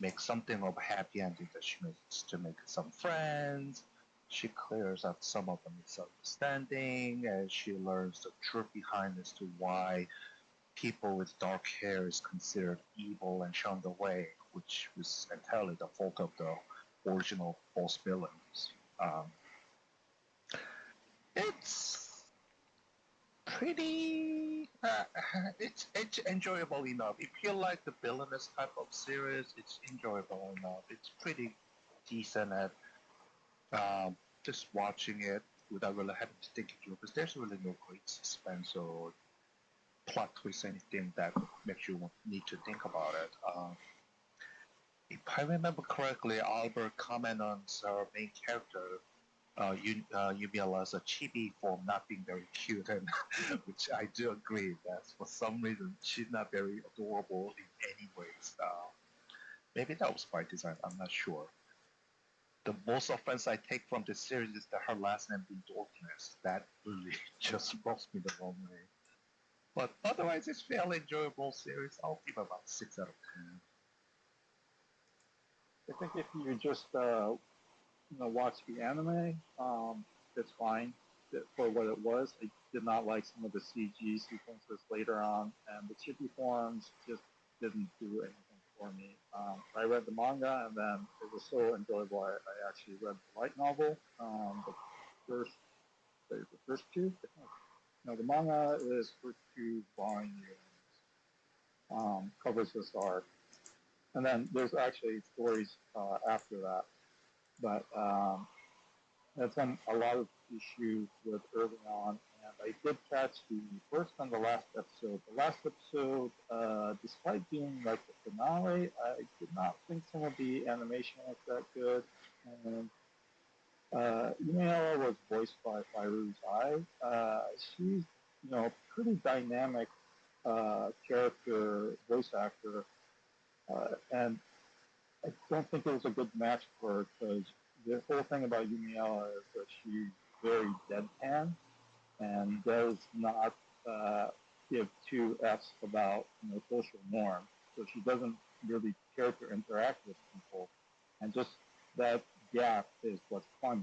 make something of a happy ending that she makes to make some friends. She clears up some of the misunderstanding, and she learns the truth behind as to why people with dark hair is considered evil and shunned away, which was entirely the fault of the original false villains. Um, it's pretty. It's enjoyable enough. If you like the villainous type of series, it's enjoyable enough. It's pretty decent at just watching it without really having to think it through, because there's really no great suspense or plot twist, anything that makes you need to think about it. If I remember correctly, Albert commented on our main character, Yumila, as a chibi for not being very cute, and which I do agree that for some reason she's not very adorable in any ways. Maybe that was by design. I'm not sure. The most offense I take from this series is that her last name being Dorkness. That really just rubs me the wrong way. But otherwise, it's fairly enjoyable series. I'll give it about 6 out of 10. I think if you just watch the anime, it's fine for what it was. I did not like some of the CG sequences later on, and the chibi forms just didn't do anything for me. I read the manga, and then it was so enjoyable. I actually read the light novel, the first the first two. No, the manga is first two volumes, covers this arc, and then there's actually stories after that. But had some a lot of issues with early on, and I did catch the first and the last episode. The last episode, despite being like the finale, I did not think some of the animation was that good. And Yumiella was voiced by Fairouz Ai. She's pretty dynamic character voice actor, and I don't think it was a good match for her because the whole thing about Yumiella is that she's very deadpan and does not uh, give two f's about social norms. So she doesn't really care to interact with people, and just that gap is what's funny.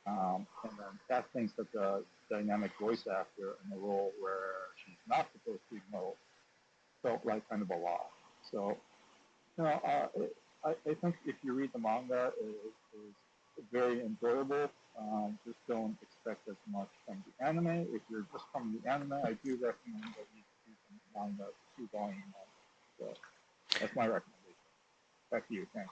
And then casting such a dynamic voice actor in a role where she's not supposed to felt like kind of a loss. So I think if you read the manga, is very enjoyable. Just don't expect as much from the anime. If you're just from the anime, I do recommend that you read the manga 2 volume. So that's my recommendation. Back to you. Thanks.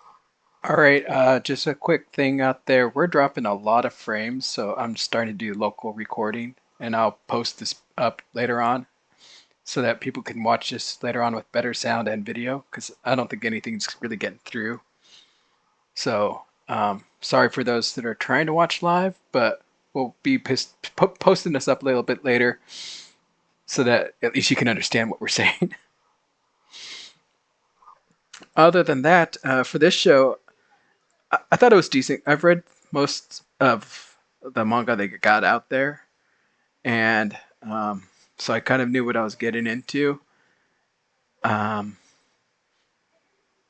All right, just a quick thing out there. We're dropping a lot of frames, so I'm starting to do local recording, and I'll post this up later on so that people can watch this later on with better sound and video, because I don't think anything's really getting through. So, sorry for those that are trying to watch live, but we'll be posting this up a little bit later so that at least you can understand what we're saying. Other than that, for this show, I thought it was decent. I've read most of the manga they got out there, and so I kind of knew what I was getting into. Um,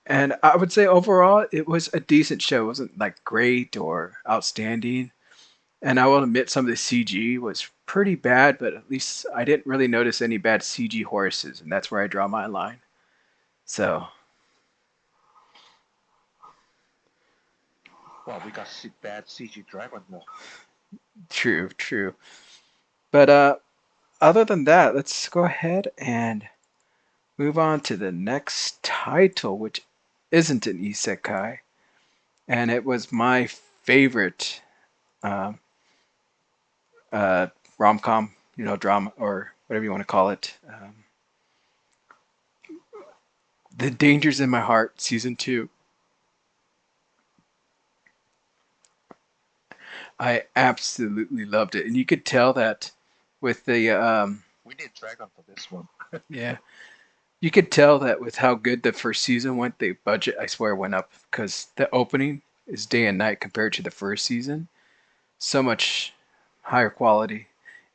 and I would say overall, it was a decent show. It wasn't like great or outstanding. And I will admit some of the CG was pretty bad, but at least I didn't really notice any bad CG horses, and that's where I draw my line. So Well, we got bad CG Dragon Ball. true, true. But other than that, let's go ahead and move on to the next title, which isn't an isekai, and it was my favorite um, uh, rom com, drama or whatever you want to call it. The Dangers in My Heart, season 2. I absolutely loved it, and you could tell that with the We need Dragon for this one. yeah, you could tell that with how good the first season went. The budget, I swear, went up because the opening is day and night compared to the first season. So much higher quality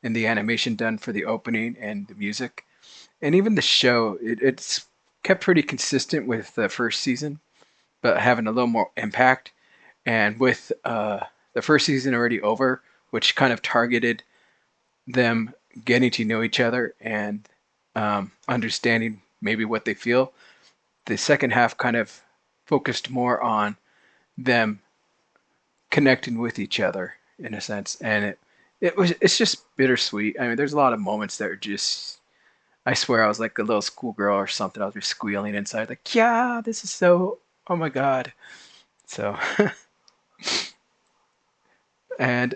in the animation done for the opening and the music, and even the show. It's kept pretty consistent with the first season. but having a little more impact. And with the first season already over, which kind of targeted them getting to know each other and understanding maybe what they feel, the second half kind of focused more on them connecting with each other in a sense, and it's just bittersweet. I mean, there's a lot of moments that are just, I swear I was like a little schoolgirl or something. I was just squealing inside, like, yeah, this is so, oh my god. So, and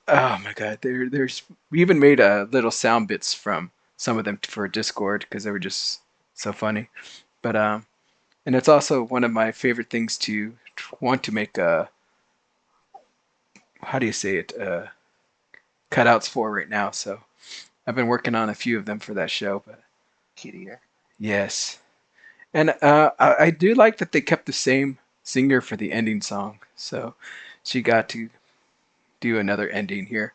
oh my god, there's we even made little sound bits from some of them for Discord because they were just so funny. But and it's also one of my favorite things to want to make how do you say it cutouts for right now. So I've been working on a few of them for that show. But Kitty, yeah. yes, and I do like that they kept the same singer for the ending song. So she got to do another ending here.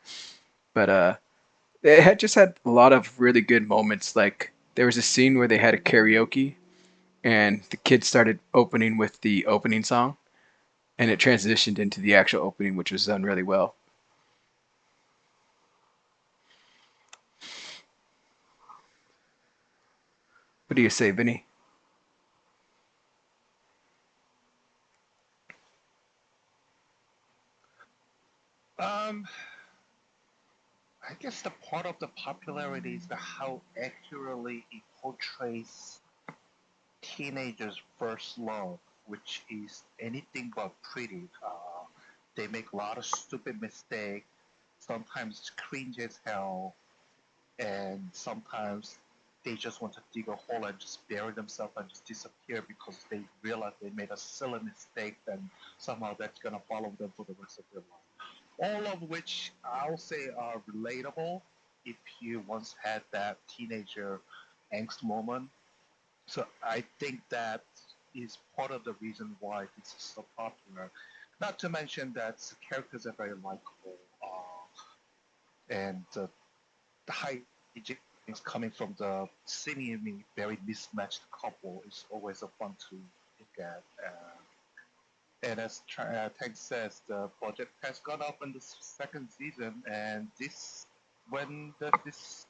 But it had just had a lot of really good moments. Like there was a scene where they had a karaoke, and the kids started opening with the opening song, and it transitioned into the actual opening, which was done really well. What do you say, Vinny? Um, I guess the part of the popularity is the how accurately it portrays teenagers' first love, which is anything but pretty. They make a lot of stupid mistakes, sometimes cringe as hell, and sometimes they just want to dig a hole and just bury themselves and just disappear because they realize they made a silly mistake and somehow that's gonna follow them for the rest of their life. All of which I'll say are relatable if you once had that teenager angst moment. So I think that is part of the reason why this is so popular. Not to mention that the characters are very likable, and the hijinks coming from the seemingly very mismatched couple is always a fun to look at. And as Tank says, the budget has gone up in the second season, and this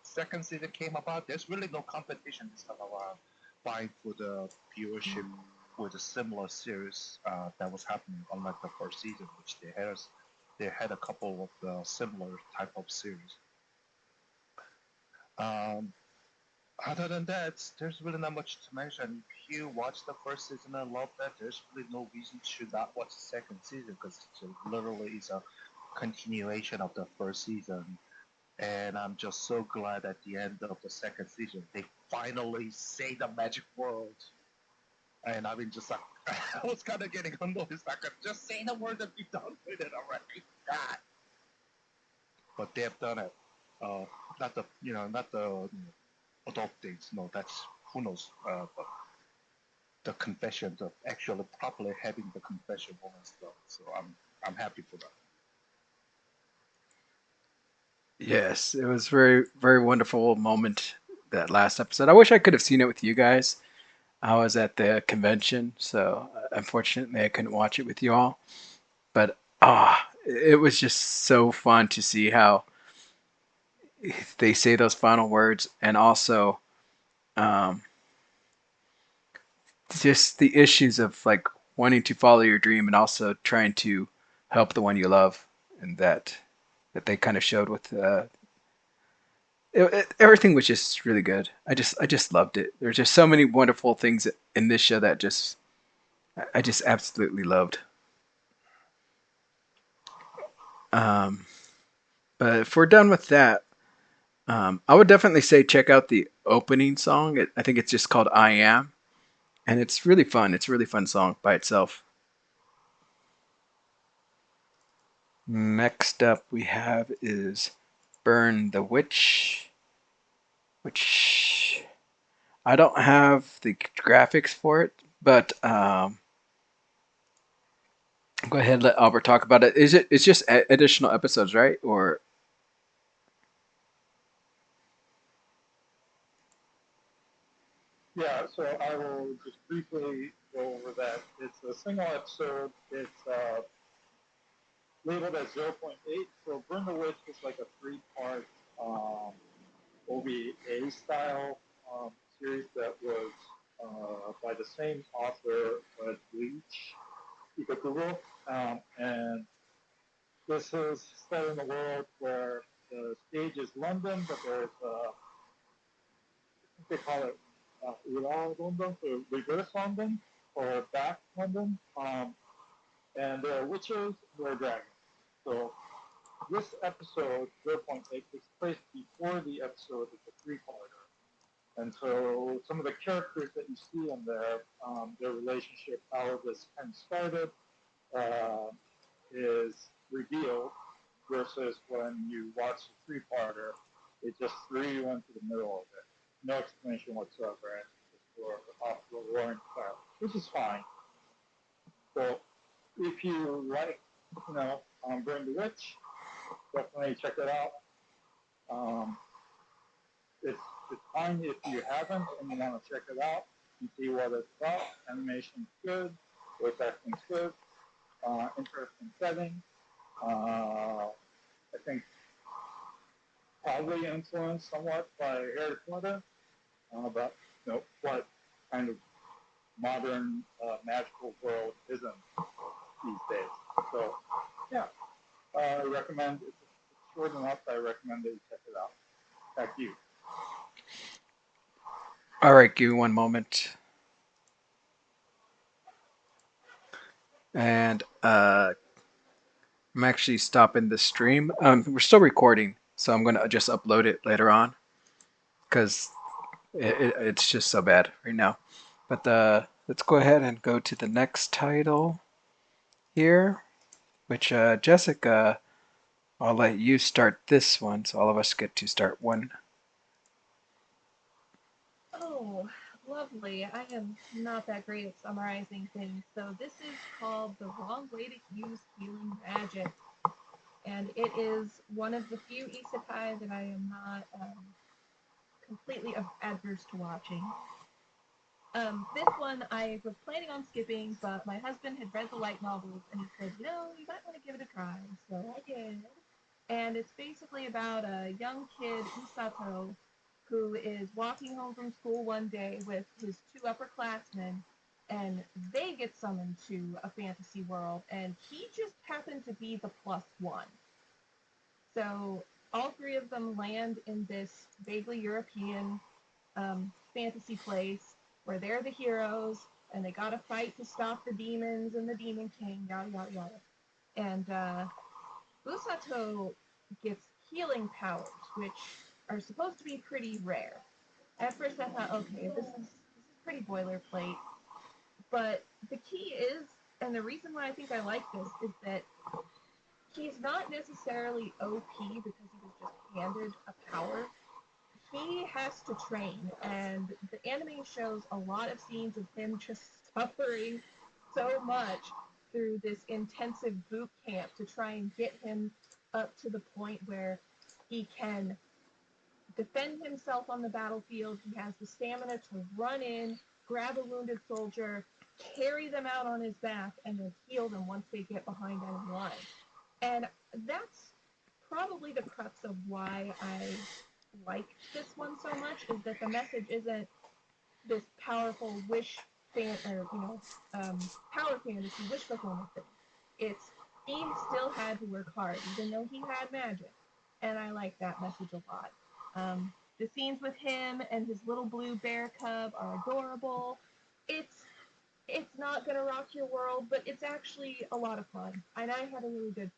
second season came about, there's really no competition this time around, vying for the viewership with a similar series that was happening, unlike the first season, which they had a couple of the similar type of series. Um, Other than that, there's really not much to mention. If you watch the first season and love that, there's really no reason to not watch the second season because it literally is a continuation of the first season. And I'm just so glad at the end of the second season they finally say the magic word. And I mean, just like I was kind of getting annoyed. It's like just say the word and be done with it already. God. But they have done it. Uh, not the not the adult things. No, that's who knows. But the confession, the actually properly having the confession moments done. So I'm happy for that. Yes, it was very wonderful moment that last episode. I wish I could have seen it with you guys. I was at the convention, so unfortunately I couldn't watch it with you all. But it was just so fun to see how they say those final words, and also um, just the issues of like wanting to follow your dream and also trying to help the one you love, and that they kind of showed with everything was just really good. I just loved it. There's just so many wonderful things in this show that just I just absolutely loved. Um, but if we're done with that, I would definitely say check out the opening song. I think it's just called "I Am," and it's really fun. It's a really fun song by itself. Next up we have is "Burn the Witch," which I don't have the graphics for it, but go ahead, let Albert talk about it. Is it? It's just additional episodes, right? Or Yeah, so I will just briefly go over that. it's a single episode. It's labeled as zero point 0.8. So Burn the Witch is like a three-part OVA style series that was by the same author as Bleach, Ikaguro. And this is set in a world where the stage is London, but there's, I think they call it London, so reverse London, or back London. And there are witches, there are dragons. So this episode, zero point 0.8, takes place before the episode of the three-parter. And so some of the characters that you see in there, their relationship, how this kind of started, is revealed versus when you watch the three-parter, it just threw you into the middle of it. No explanation whatsoever, and just off the roaring style, which is fine. So if you like, Burn the Witch, definitely check it out. It's fine if you haven't and you want to check it out and see what it's about. Animation's good, voice acting's good, interesting setting. I think probably influenced somewhat by Harry Potter, but what kind of modern magical world isn't these days. So yeah, I recommend it's short enough. I recommend that you check it out. Back to you. All right, give me one moment. And I'm actually stopping the stream. We're still recording, so I'm gonna just upload it later on because it's just so bad right now. But let's go ahead and go to the next title here, which Jessica, I'll let you start this one, so all of us get to start one. Oh, lovely. I am not that great at summarizing things, so this is called The Wrong Way to Use Healing Magic. And it is one of the few isekai that I am not completely adverse to watching. This one I was planning on skipping, but my husband had read the light novels and he said, you might want to give it a try. So I did. And it's basically about a young kid, Usato, who is walking home from school one day with his two upperclassmen, and they get summoned to a fantasy world, and he just happened to be the plus one. So all three of them land in this vaguely European fantasy place where they're the heroes, and they gotta fight to stop the demons and the demon king, yada yada yada. And Usato gets healing powers, which are supposed to be pretty rare. At first, I thought, okay, this is pretty boilerplate. But the key is, and the reason why I think I like this is that he's not necessarily OP because he was just handed a power. He has to train, and the anime shows a lot of scenes of him just suffering so much through this intensive boot camp to try and get him up to the point where he can defend himself on the battlefield. He has the stamina to run in, grab a wounded soldier, carry them out on his back, and then heal them once they get behind enemy lines. And that's probably the crux of why I like this one so much, is that the message isn't this powerful power fantasy wish fulfillment thing. It's he still had to work hard, even though he had magic, and I like that message a lot. The scenes with him and his little blue bear cub are adorable. It's not gonna rock your world, but it's actually a lot of fun, and I had a really good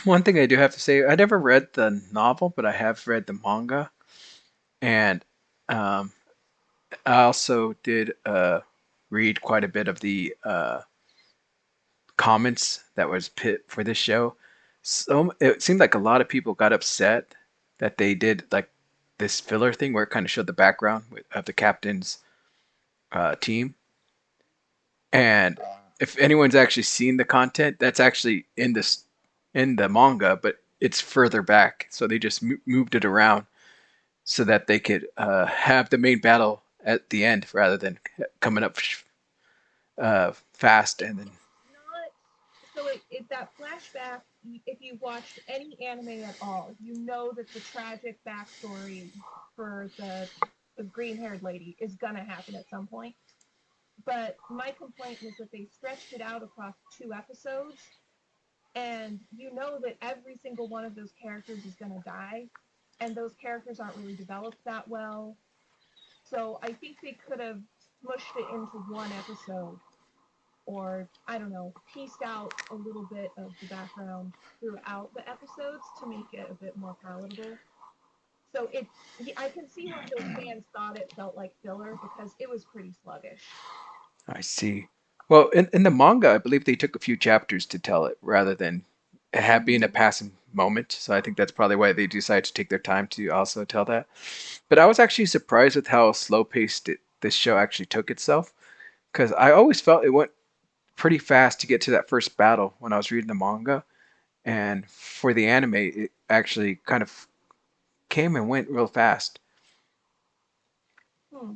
One thing I do have to say, I never read the novel, but I have read the manga, and um, I also did read quite a bit of the comments that was put for this show. So it seemed like a lot of people got upset that they did like this filler thing where it kind of showed the background of the captain's team. And if anyone's actually seen the content, that's actually in the manga, but it's further back. So they just moved it around so that they could have the main battle at the end rather than coming up fast and then. It's not. So that flashback. If you watched any anime at all, you know that the tragic backstory for the green haired lady is gonna happen at some point. But my complaint was that they stretched it out across 2 episodes, and you know that every single one of those characters is gonna die, and those characters aren't really developed that well. So I think they could have smushed it into 1 episode, or I don't know, pieced out a little bit of the background throughout the episodes to make it a bit more palatable. So I can see why those fans thought it felt like filler because it was pretty sluggish. I see. Well, in the manga, I believe they took a few chapters to tell it rather than have being a Mm-hmm. passing moment. So I think that's probably why they decided to take their time to also tell that. But I was actually surprised with how slow paced this show actually took itself because I always felt it went pretty fast to get to that first battle when I was reading the manga, and for the anime, it actually kind of came and went real fast. Hmm.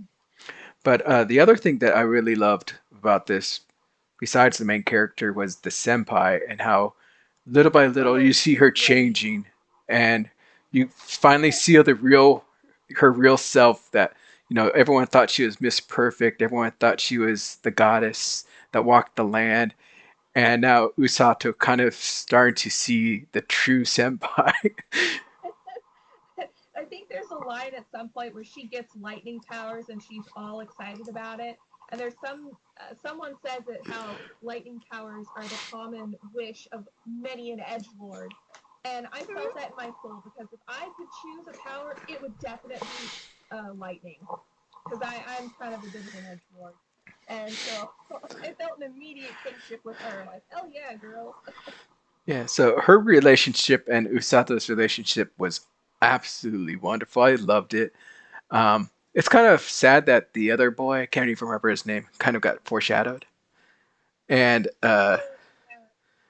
But the other thing that I really loved about this, besides the main character, was the senpai and how little by little Oh, you see she's her great. changing, and you finally see the real her real self. That everyone thought she was Miss Perfect, everyone thought she was the goddess that walked the land, and now Usato kind of starting to see the true senpai. I think there's a line at some point where she gets lightning powers and she's all excited about it. And there's someone says it how lightning powers are the common wish of many an edge lord. And I felt that in my soul because if I could choose a power, it would definitely lightning because I'm kind of a bit of an edge lord. And so I felt an immediate kinship with her. Like, hell yeah, girl. Yeah, so her relationship and Usato's relationship was absolutely wonderful. I loved it. It's kind of sad that the other boy, I can't even remember his name, kind of got foreshadowed. And Oh, yeah.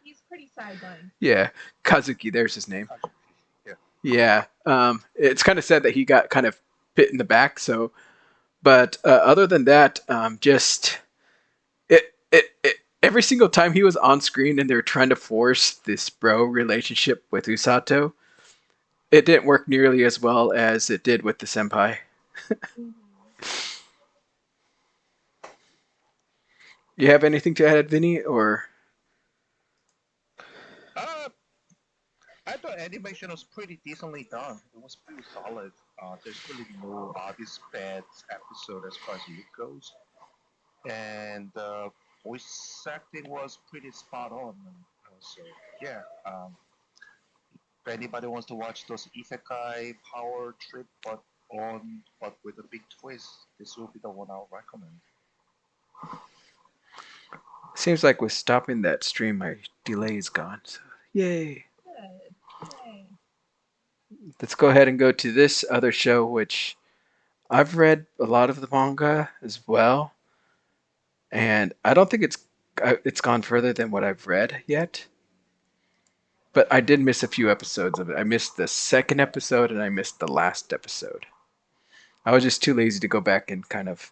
He's pretty sidelined. yeah, Kazuki, there's his name. Kazuki. Yeah. Yeah, it's kind of sad that he got kind of bit in the back. So, but other than that, just every single time he was on screen and they were trying to force this bro relationship with Usato, it didn't work nearly as well as it did with the senpai. Mm-hmm. You have anything to add, Vinny? Or Uh, I thought animation was pretty decently done. It was pretty solid. There's really no obvious bad episode as far as look goes, and voice acting was pretty spot on. So yeah, if anybody wants to watch those isekai power trip, but with a big twist, this will be the one I'll recommend. seems like with stopping that stream, my delay is gone. So yay! Good. Yay. Let's go ahead and go to this other show, which I've read a lot of the manga as well, and I don't think it's gone further than what I've read yet. But I did miss a few episodes of it. I missed the second episode and I missed the last episode. I was just too lazy to go back and kind of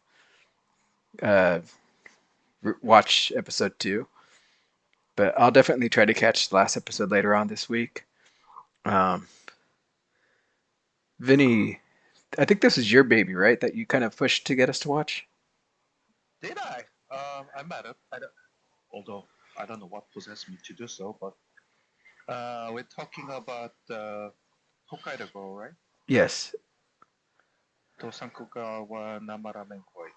uh, watch episode two. But I'll definitely try to catch the last episode later on this week. Um, Vinny, I think this is your baby, right? That you kind of pushed to get us to watch. Did I? I might have. Although I don't know what possessed me to do so, but we're talking about Hokkaido Girl, right? Yes. Tosankuga wa Namaramen Koi.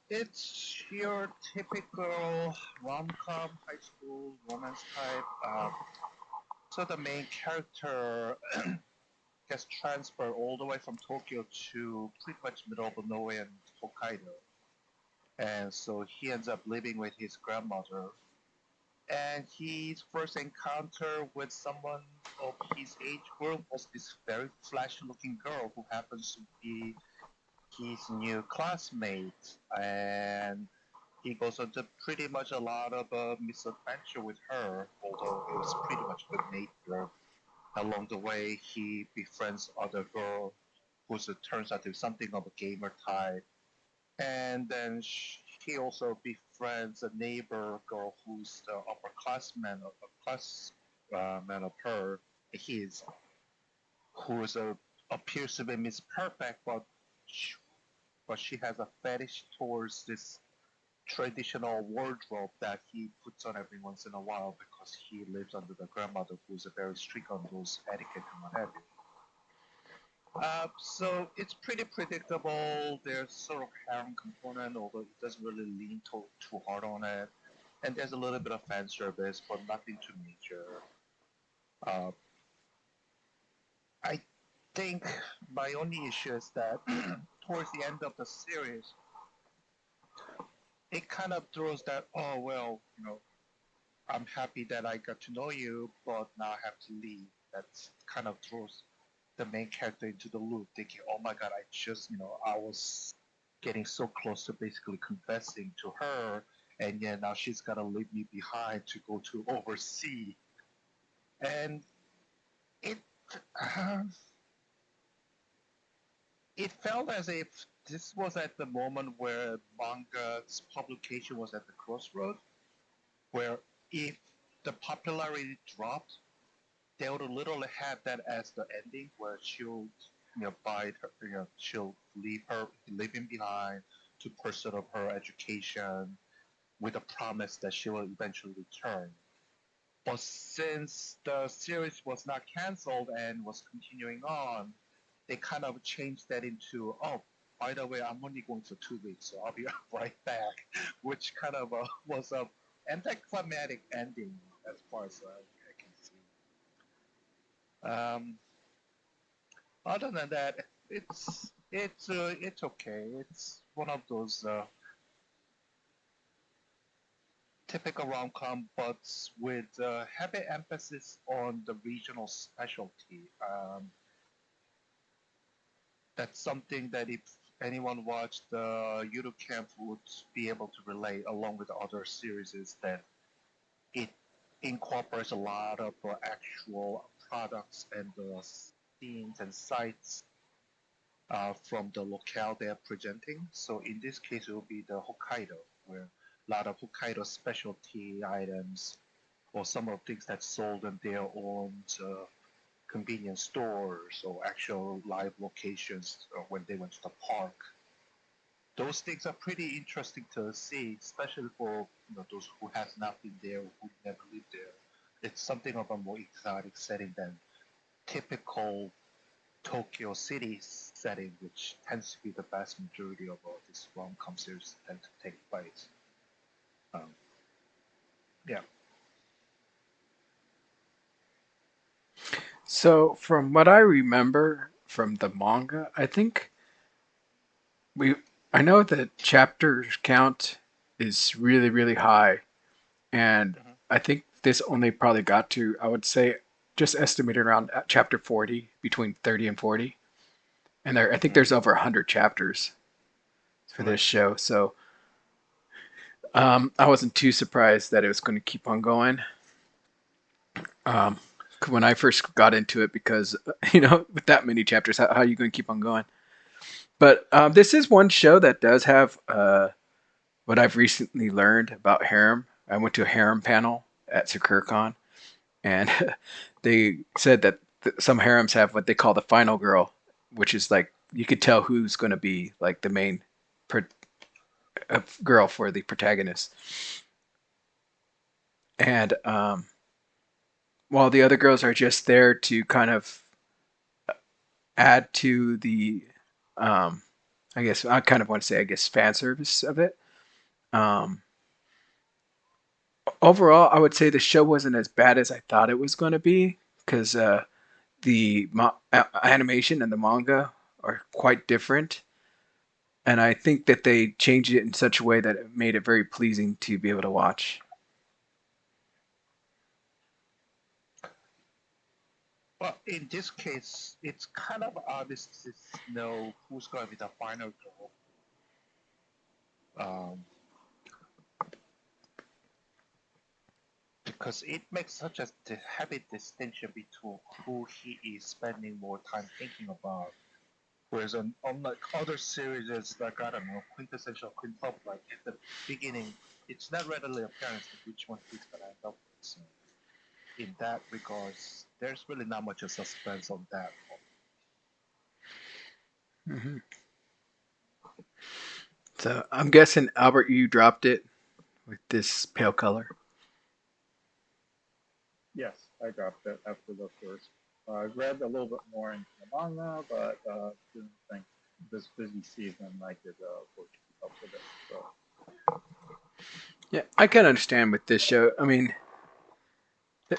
It's your typical rom-com high school romance type. So the main character gets transferred all the way from Tokyo to pretty much middle of nowhere in Hokkaido, and so he ends up living with his grandmother. And his first encounter with someone of his age group was this very flashy-looking girl who happens to be his new classmate, and he goes into pretty much a lot of misadventure with her, although it was pretty much good nature. Along the way, he befriends other girls who's it turns out to be something of a gamer type, and then he also befriends a neighbor girl who's the upperclassman of a class man of her, his, who's appears to be Miss Perfect, sh- but she has a fetish towards this traditional wardrobe that he puts on every once in a while because he lives under the grandmother who's very strict on those etiquette and what have you. So it's pretty predictable. There's sort of harem component, although it doesn't really lean too hard on it. And there's a little bit of fan service, but nothing too major. Uh, I think my only issue is that towards the end of the series, it kind of throws that, oh, well, I'm happy that I got to know you, but now I have to leave. That's kind of throws the main character into the loop, thinking, "Oh my God, I was getting so close to basically confessing to her, and yeah, now she's gotta leave me behind to go to oversee." And it uh, it felt as if this was at the moment where manga's publication was at the crossroad, where if the popularity dropped, they would literally have that as the ending where she'll bide her she'll leave him behind to pursue of her education with a promise that she will eventually return. But since the series was not cancelled and was continuing on, they kind of changed that into, oh, by the way, I'm only going for 2 weeks, so I'll be right back, which kind of was a anticlimactic ending as far as I can see. Um, Other than that, it's okay. It's one of those typical rom-com, but with heavy emphasis on the regional specialty. That's something that if anyone watched the YouTube camp would be able to relate, along with the other series, is that it incorporates a lot of actual products and scenes and sites from the locale they are presenting. So in this case, it will be the Hokkaido, where a lot of Hokkaido specialty items or some of things that's sold in their own convenience stores or actual live locations when they went to the park. Those things are pretty interesting to see, especially for those who has not been there, who never lived there. It's something of a more exotic setting than typical Tokyo City setting, which tends to be the vast majority of all these rom-com series tend to take place. Um, yeah. So, from what I remember from the manga, we I know that chapter count is really really high, and Mhm. I think this only probably got to, I would say, just estimated around chapter 40, between 30 and 40. And I think Mm. there's over 100 chapters for this Right. show. So I wasn't too surprised that it was going to keep on going. Um, when I first got into it, because, with that many chapters, how are you going to keep on going? But this is one show that does have what I've recently learned about harem. I went to a harem panel at SakureCon, and they said that some harems have what they call the final girl, which is like you could tell who's going to be like the main pro- girl for the protagonist. And while the other girls are just there to kind of add to the, um, I guess I kind of want to say, I guess, fan service of it. Um, Overall, I would say the show wasn't as bad as I thought it was going to be because the animation and the manga are quite different, and I think that they changed it in such a way that it made it very pleasing to be able to watch. Well, in this case, it's kind of obvious to know who's going to be the final girl. Um, because it makes such a heavy distinction between who he is spending more time thinking about. Whereas on like other series, it's like I don't know, quintessential quintuple. Like at the beginning, it's not readily apparent like which one he's gonna end up with. So in that regards, there's really not much of suspense on that one. Hmm. So I'm guessing, Albert, you dropped it with this pale color. Yes, I dropped it after the first. I read a little bit more into the manga, but didn't think this busy season I could afford to keep up with it. So Yeah, I can understand with this show. I mean,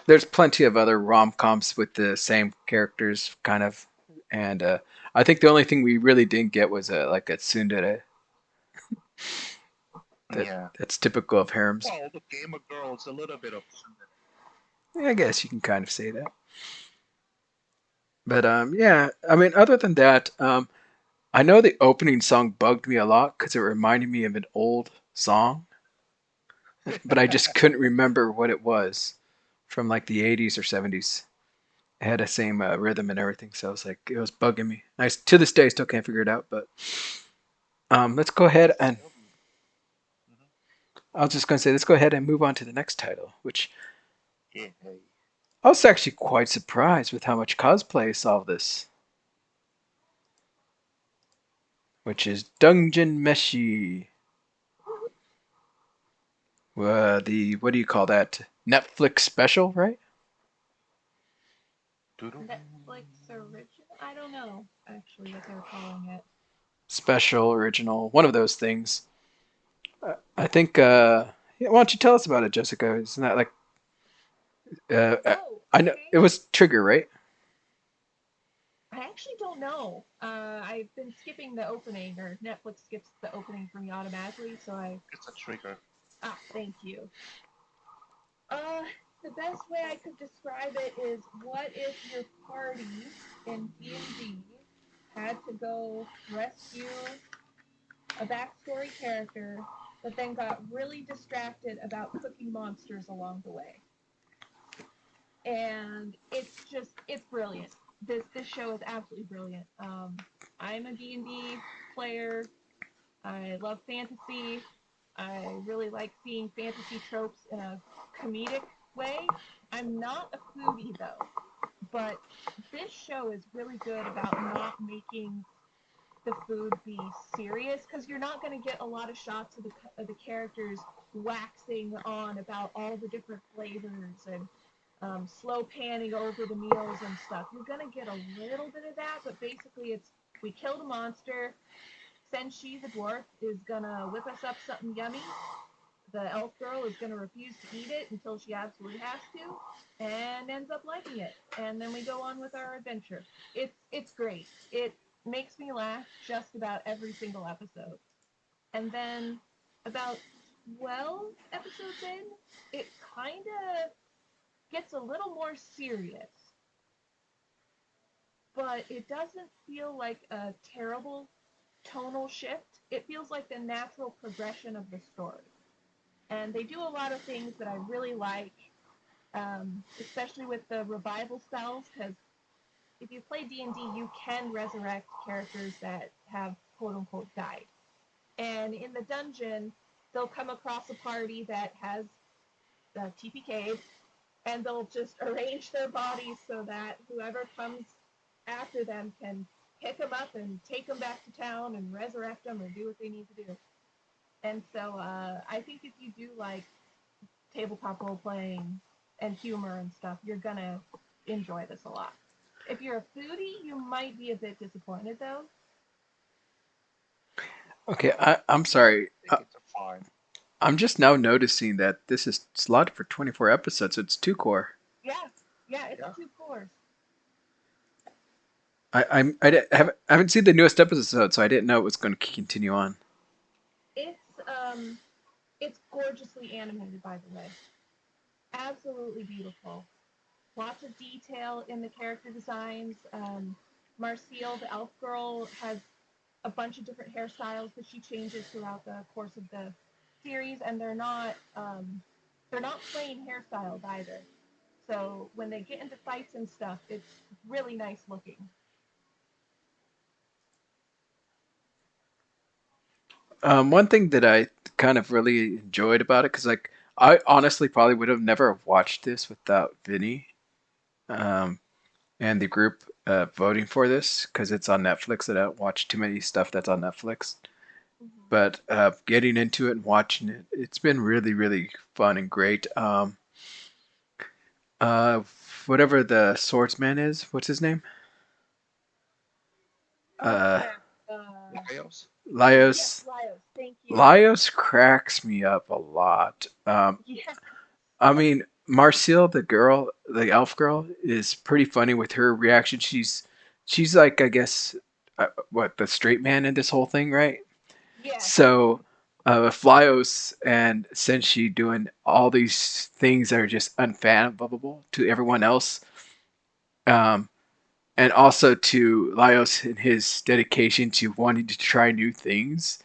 there's plenty of other rom coms with the same characters, kind of, and I think the only thing we really didn't get was like a tsundere that Yeah. that's typical of harems. Well, the Gamer Girl is a little bit of I guess you can kind of say that. But yeah, I mean, other than that, I know the opening song bugged me a lot because it reminded me of an old song, but I just couldn't remember what it was from like the 80s or 70s. It had the same rhythm and everything, so I was like, it was bugging me. To this day, I still can't figure it out. But let's go ahead and Mhm. I was just going to say, let's go ahead and move on to the next title, which Yeah. Hey. I was actually quite surprised with how much cosplay I saw of this, which is Dungeon Meshi. The what do you call that? Netflix special, right? Doodle. Netflix original? I don't know actually what they're calling it. Special, original, one of those things. I think. Yeah, why don't you tell us about it, Jessica? Isn't that like? Uh, uh, Oh, I know okay. it was Trigger, right? I actually don't know. I've been skipping the opening, or Netflix skips the opening for me automatically, so I. It's a trigger. Thank you. Uh, the best way I could describe it is what if your party in D&D had to go rescue a backstory character, but then got really distracted about cooking monsters along the way. And it's brilliant. This show is absolutely brilliant. I'm a D&D player. I love fantasy. I really like seeing fantasy tropes in a comedic way. I'm not a foodie though, but this show is really good about not making the food be serious because you're not going to get a lot of shots of the characters waxing on about all the different flavors and slow panning over the meals and stuff. You're going to get a little bit of that, but basically it's we killed a monster. Senshi, the dwarf, is going to whip us up something yummy. The elf girl is going to refuse to eat it until she absolutely has to and ends up liking it. And then we go on with our adventure. It's great. It makes me laugh just about every single episode. And then about 12 episodes in, it kind of gets a little more serious, but it doesn't feel like a terrible tonal shift. It feels like the natural progression of the story. And they do a lot of things that I really like, especially with the revival spells, because if you play D&D, you can resurrect characters that have quote unquote died. And in the dungeon, they'll come across a party that has TPK'd, and they'll just arrange their bodies so that whoever comes after them can pick them up and take them back to town and resurrect them or do what they need to do. And so I think if you do like tabletop role playing and humor and stuff, you're gonna enjoy this a lot. If you're a foodie, you might be a bit disappointed though. Okay, I'm sorry. I think it's a fine. I'm just now noticing that this is slotted for 24 episodes. So it's two core. Yeah, yeah, it's Yeah. two cores. I haven't seen the newest episode, so I didn't know it was going to continue on. It's um, it's gorgeously animated, by the way. Absolutely beautiful. Lots of detail in the character designs. Marcille, the elf girl, has a bunch of different hairstyles that she changes throughout the course of the series, and they're not plain hairstyles either. So when they get into fights and stuff, it's really nice looking. One thing that I kind of really enjoyed about it, because like I honestly probably would have never watched this without Vinny um, and the group voting for this, because it's on Netflix. And I don't watch too many stuff that's on Netflix. Hmm. But getting into it and watching it, it's been really, really fun and great. Uh, Whatever the swordsman is, what's his name? Oh Uh, crap. Lyos. Yes, Laios. Lyos. Thank you. Laios cracks me up a lot. Yes. I mean, Marcille, the girl, the elf girl, is pretty funny with her reaction. She's like, I guess, what the straight man in this whole thing, right? Yes. So, Flyos and Senshi doing all these things that are just unfathomable to everyone else, um, and also to Laios and his dedication to wanting to try new things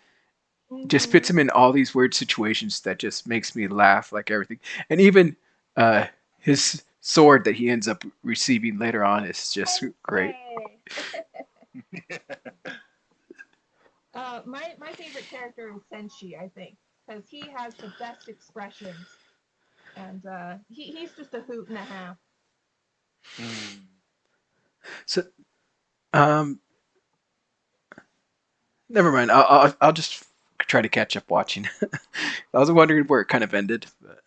just fits Hmm. him in all these weird situations that just makes me laugh like everything. And even uh, his sword that he ends up receiving later on is just great. Sensei. My favorite character is Senshi, I think, because he has the best expressions, and he's just a hoot and a half. Mm. So um, never mind. I'll just try to catch up watching. I was wondering where it kind of ended, but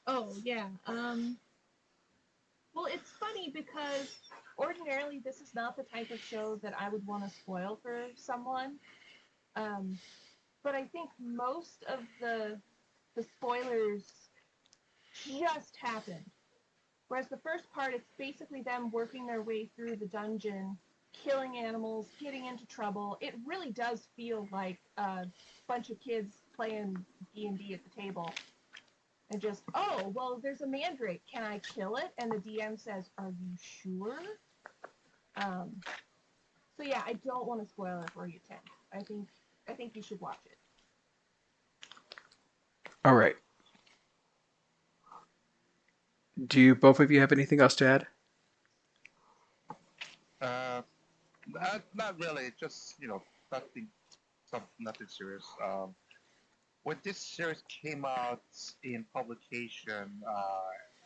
Oh yeah. Well, it's funny because ordinarily this is not the type of show that I would want to spoil for someone. Um, but I think most of the spoilers just happened. Whereas the first part, it's basically them working their way through the dungeon, killing animals, getting into trouble. It really does feel like a bunch of kids playing D&D at the table. And just, oh, well, there's a mandrake. Can I kill it? And the DM says, are you sure? Um, so yeah, I don't want to spoil it for you, Tim. I think you should watch it. all right. Do you both of you have anything else to add? Uh, not really. Just nothing, nothing serious. When this series came out in publication,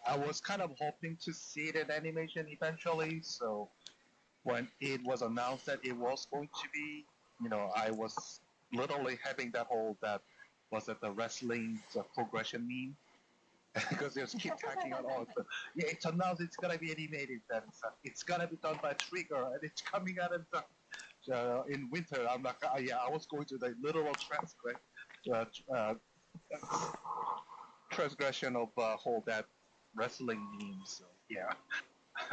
I was kind of hoping to see it in animation eventually. So when it was announced that it was going to be, I was literally having that was it the wrestling progression meme because they just keep tacking on all the yeah it's announced it's gonna be animated then it's gonna be done by Trigger and it's coming out in winter. I'm like yeah I was going to the literal uh, uh, transgression of whole that wrestling meme. So yeah.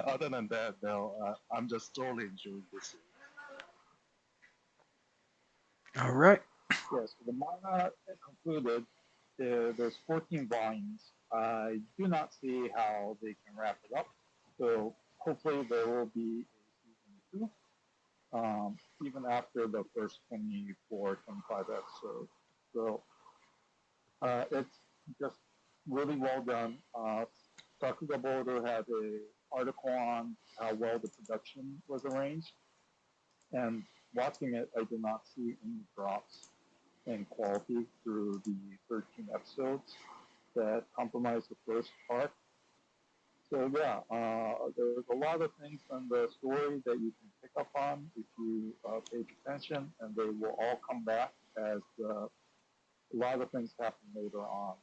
Other than that, though, I'm just totally enjoying this. All right. Yes, the manga concluded. There's 14 volumes. I do not see how they can wrap it up. So hopefully there will be a season two, even after the first 24, 25 episodes. So it's just really well done. Sakuga Boulder had a article on how well the production was arranged, and watching it, I did not see any drops in quality through the 13 episodes that compromise the first part. So yeah, there's a lot of things in the story that you can pick up on if you pay attention, and they will all come back as a lot of things happen later on.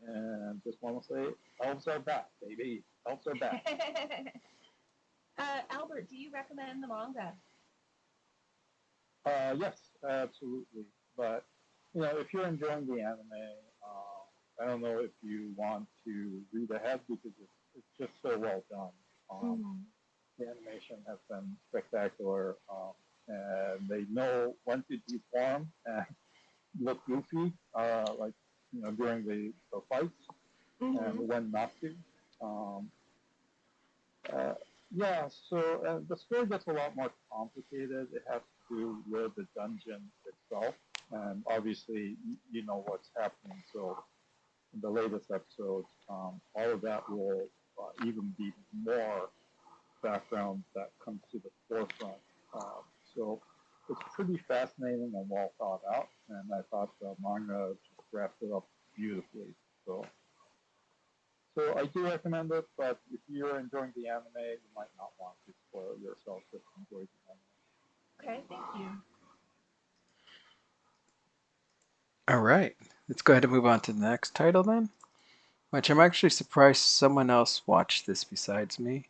And just want to say, elves are back, baby. Elves are back. Albert, do you recommend the manga? Yes, absolutely. But if you're enjoying the anime, I don't know if you want to read ahead because it's just so well done. Mm-hmm. The animation has been spectacular, and they know when to deform and look goofy, like during the fights, and Mm-hmm. when not to. Um, Uh, yeah, so the story gets a lot more complicated. It has to do with the dungeon itself, and obviously, you know what's happening. So, in the latest episodes, all of that will even be more background that comes to the forefront. So, it's pretty fascinating and well thought out, and I thought the manga just wrapped it up beautifully. So, so I do recommend it, but if you're enjoying the anime, you might not want to spoil yourself if you enjoy the anime. Okay, thank you. All right, let's go ahead and move on to the next title then, which I'm actually surprised someone else watched this besides me.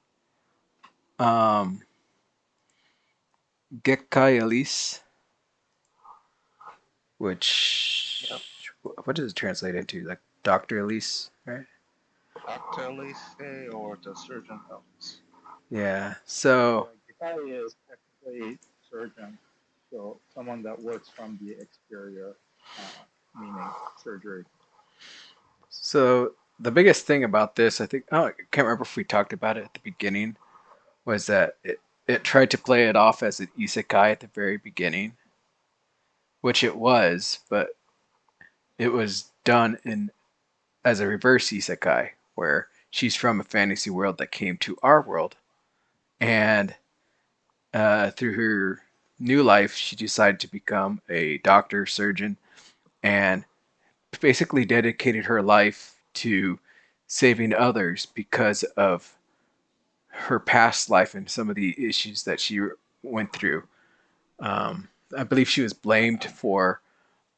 Um, Gekkai Elise, Yep. which what does it translate into? Like Doctor Elise, right? Dr. Elise or the Surgeon Elise. Yeah. So Yeah, Gikai is technically surgeon, so someone that works from the exterior, meaning surgery. so the biggest thing about this, I think, oh, I can't remember if we talked about it at the beginning, was that it tried to play it off as an isekai at the very beginning, which it was, but it was done in as a reverse isekai, where she's from a fantasy world that came to our world, and through her new life, she decided to become a doctor, surgeon, and basically dedicated her life to saving others because of her past life and some of the issues that she went through. I believe she was blamed for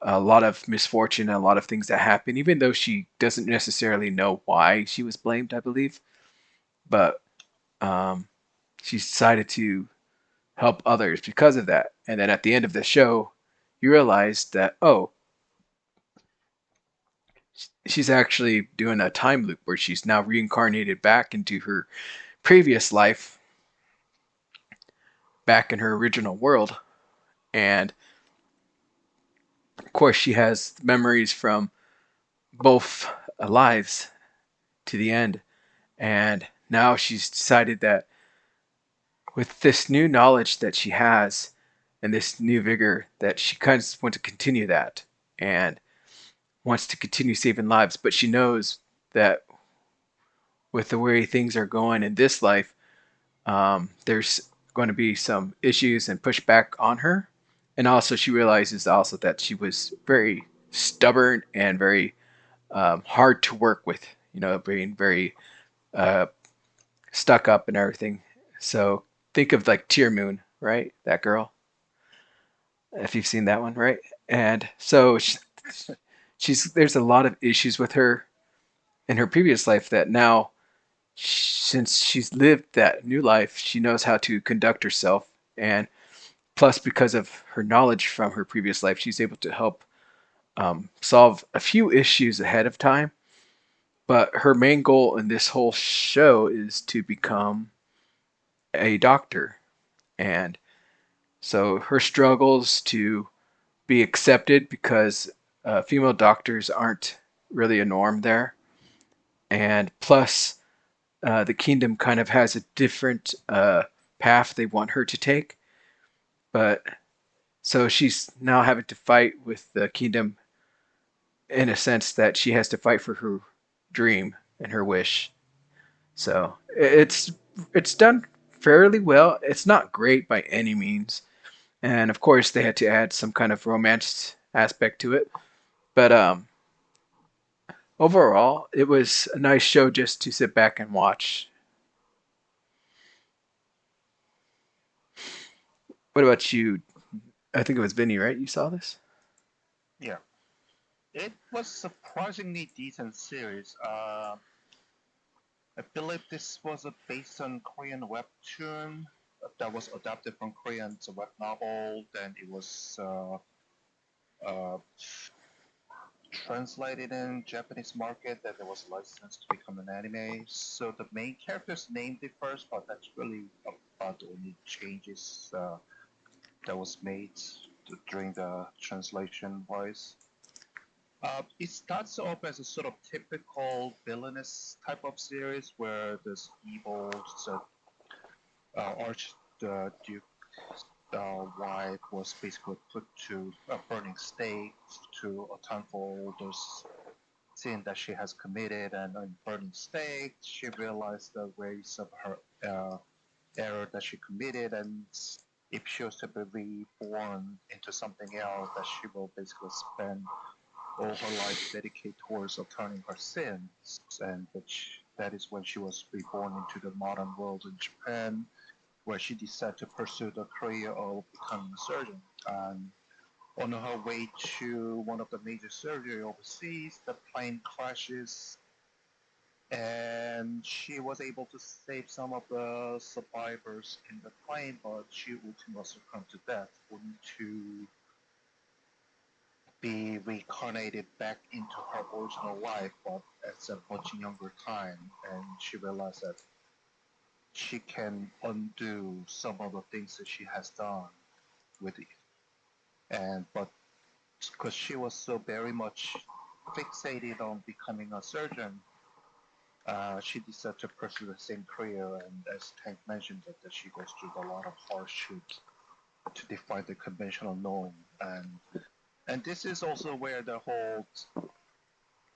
a lot of misfortune and a lot of things that happened, even though she doesn't necessarily know why she was blamed, I believe. But um, she decided to help others because of that. And then at the end of the show, you realize that, oh, she's actually doing a time loop where she's now reincarnated back into her previous life, back in her original world. And of course, she has memories from both lives to the end. And now she's decided that with this new knowledge that she has and this new vigor, that she kind of wants to continue that and wants to continue saving lives. But she knows that with the way things are going in this life, there's going to be some issues and pushback on her. And also, she realizes also that she was very stubborn and very hard to work with, being very uh, stuck up and everything. So think of like Tear Moon, right? That girl, if you've seen that one, right? And so she's there's a lot of issues with her in her previous life that now, since she's lived that new life, she knows how to conduct herself. And plus, because of her knowledge from her previous life, she's able to help solve a few issues ahead of time. But her main goal in this whole show is to become a doctor. And so her struggles to be accepted because female doctors aren't really a norm there. And plus, the kingdom kind of has a different path they want her to take. But so she's now having to fight with the kingdom in a sense that she has to fight for her dream and her wish. So it's done fairly well. It's not great by any means, and of course they had to add some kind of romance aspect to it. But overall, it was a nice show just to sit back and watch. What about you? I think it was Vinny, right? You saw this? Yeah. It was surprisingly decent series. I believe this was based on Korean webtoon that was adapted from Korean. It's a web novel. Then it was uh, translated in Japanese market. That it was licensed to become an anime. So the main character's name differs, but that's really about the only changes that was made during the translation wise. It starts off as a sort of typical villainous type of series where this evil archduke wife was basically put to a burning stake to atone for all those sin that she has committed, and in burning stake, she realized the ways of her error that she committed, and if she was to be reborn into something else, that she will basically spend all her life dedicated towards atoning her sins, and that is when she was reborn into the modern world in Japan, where she decided to pursue the career of becoming a surgeon. And on her way to one of the major surgery overseas, the plane crashes, and she was able to save some of the survivors in the plane, but she ultimately succumbed to death, only to be reincarnated back into her original life, but at a much younger time. And she realized that she can undo some of the things that she has done with it. And but because she was so very much fixated on becoming a surgeon, she decided to pursue the same career. And as Tank mentioned, that she goes through a lot of hardships to defy the conventional norm. And this is also where the whole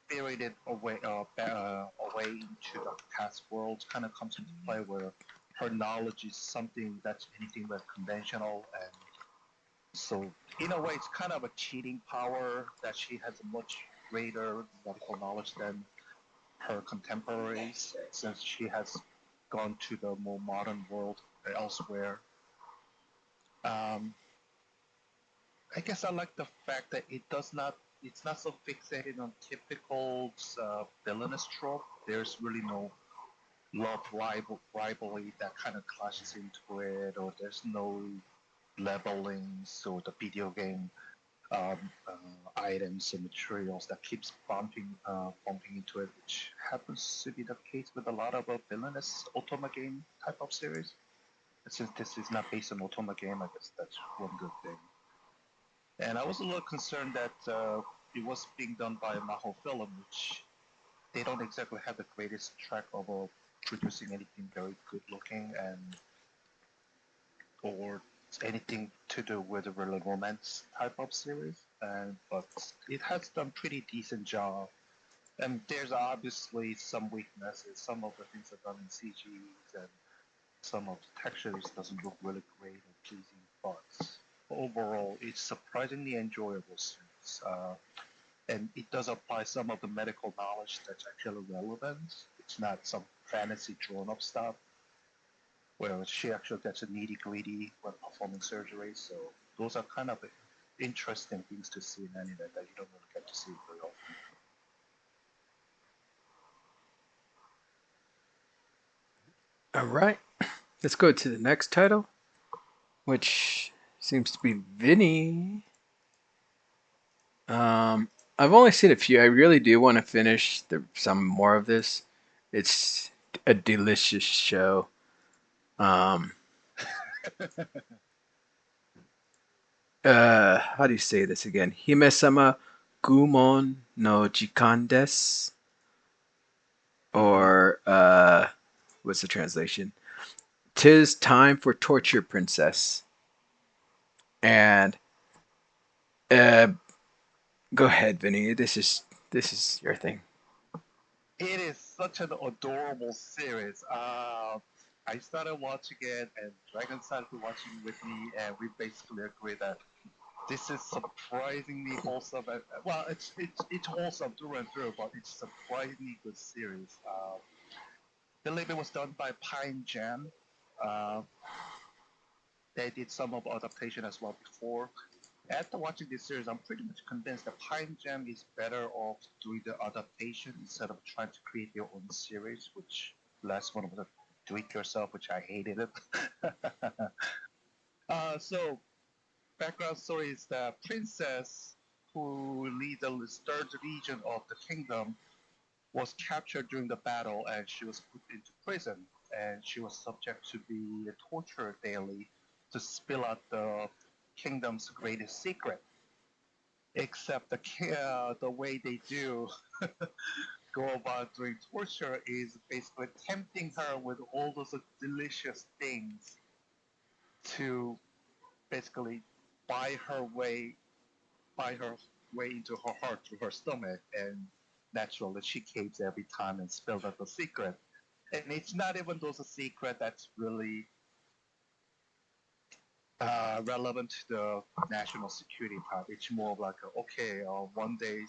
spirited away into the past world kind of comes into play, where her knowledge is something that's anything but conventional, and so in a way it's kind of a cheating power that she has a much greater medical knowledge than her contemporaries, since she has gone to the more modern world elsewhere. Um, I guess I like the fact that it's not so fixated on typical villainous trope. There's really no rivalry that kind of clashes into it, or there's no leveling, so the video game um, items and materials that keeps bumping into it, which happens to be the case with a lot of villainous Otoma game type of series. Since this is not based on Otoma game, I guess that's one good thing. And I was a little concerned that it was being done by Maho Film, which they don't exactly have the greatest track of producing anything very good looking and or anything to do with a really romance type of series. And but it has done pretty decent job. And there's obviously some weaknesses. Some of the things are done in CGs, and some of the textures doesn't look really great or pleasing. But overall, it's surprisingly enjoyable series. And it does apply some of the medical knowledge that's actually relevant. It's not some fantasy drawn up stuff where she actually gets a nitty gritty when performing surgery. So those are kind of interesting things to see in anime that you don't really get to see very often. All right, let's go to the next title, which seems to be Vinny. I've only seen a few. I really do want to finish some more of this. It's a delicious show. Um, how do you say this again? Hime-sama Gumon no Jikan desu, Mm-hmm. or what's the translation? Tis time for torture, princess. And uh, go ahead, Vinny. This is your thing. It is such an adorable series. I started watching it, and Dragon started watching it with me, and we basically agreed that this is surprisingly wholesome. And, well, it's wholesome through and through, but it's surprisingly good series. I believe it was done by Pine Jam. Uh, they did some of adaptation as well before. After watching this series, I'm pretty much convinced that Pine Jam is better off doing the adaptation instead of trying to create their own series, which last one was a do it yourself, which I hated it. So background story is the princess who leads the third region of the kingdom was captured during the battle, and she was put into prison, and she was subject to be tortured daily to spill out the kingdom's greatest secret. Except the way they do go about doing torture is basically tempting her with all those delicious things to basically buy her way buy her way into her heart through her stomach, and naturally she caves every time and spills out the secret. And it's not even those a secret that's really relevant to the national security part. It's more of like, okay, one day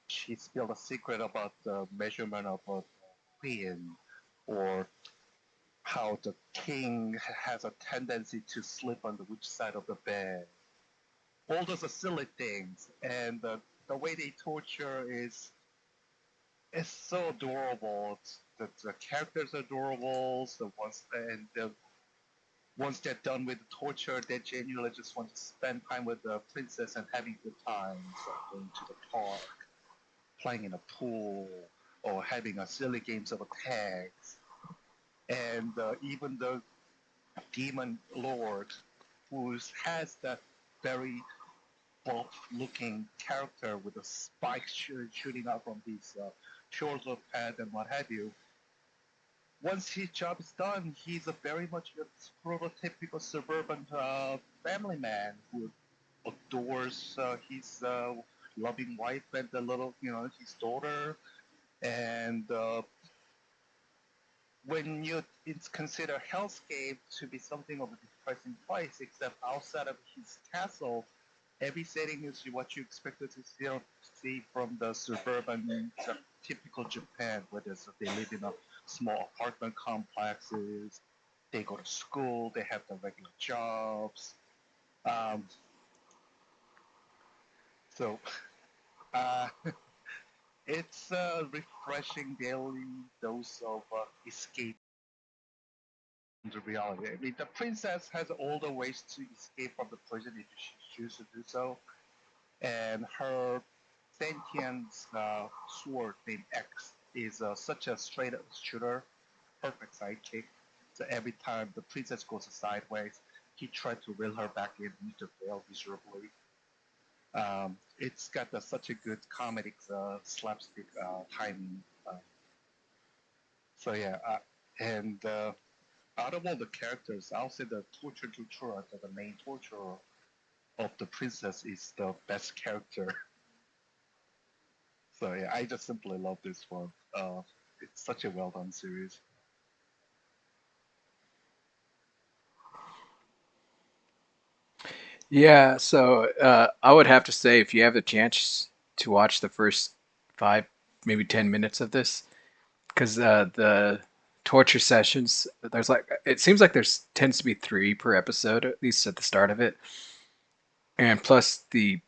she spilled a secret about the measurement of a queen, or how the king has a tendency to sleep on the which side of the bed. All those are silly things, and the way they torture is so adorable. The characters are adorable. The ones and the once they're done with the torture, they genuinely just want to spend time with the princess and having good times, going to the park, playing in a pool, or having a silly games of tags. And even the demon lord, who has that very buff-looking character with a spike shooting out from his shoulder pad and what have you. Once his job is done, he's a very much a prototypical suburban family man who adores his loving wife and the little, his daughter. And when you consider Hellscape to be something of a depressing place, except outside of his castle, every setting is what you expected to see from the suburban, typical Japan, where they live in a small apartment complexes, they go to school, they have the regular jobs. Um, so uh, it's a refreshing daily dose of escape into reality. I mean, the princess has all the ways to escape from the prison if she chooses to do so, and her sentient sword named X is such a straight up shooter, perfect sidekick. So every time the princess goes sideways, he tried to reel her back in, and to fail miserably. It's got such a good comedic slapstick timing. So yeah, and out of all the characters, I'll say the torture torturer, the main torturer of the princess, is the best character. So yeah, I just simply love this one. It's such a well done series. Yeah, so I would have to say if you have the chance to watch the first 5, maybe 10 minutes of this, because the torture sessions, there's like it seems like there's tends to be 3 per episode, at least at the start of it, and plus the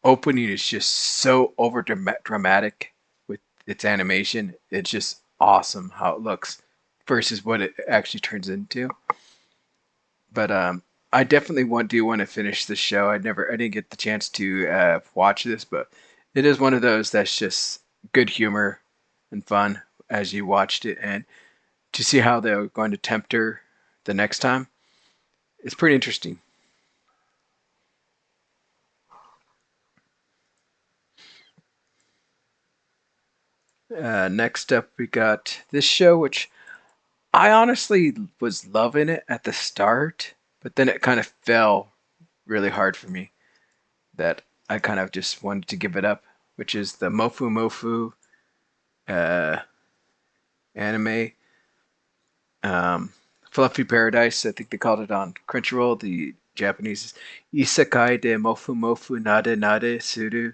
opening is just so over dramatic with its animation. It's just awesome how it looks versus what it actually turns into. But I definitely do want to finish this show. I didn't get the chance to watch this, but it is one of those that's just good humor and fun as you watched it, and to see how they're going to tempt her the next time, it's pretty interesting. Next up, we got this show, which I honestly was loving it at the start, but then it kind of fell really hard for me. That I kind of just wanted to give it up, which is the Mofu Mofu uh, anime. Um, Fluffy Paradise, I think they called it on Crunchyroll. The Japanese is Isekai de Mofu Mofu Nade Nade Suru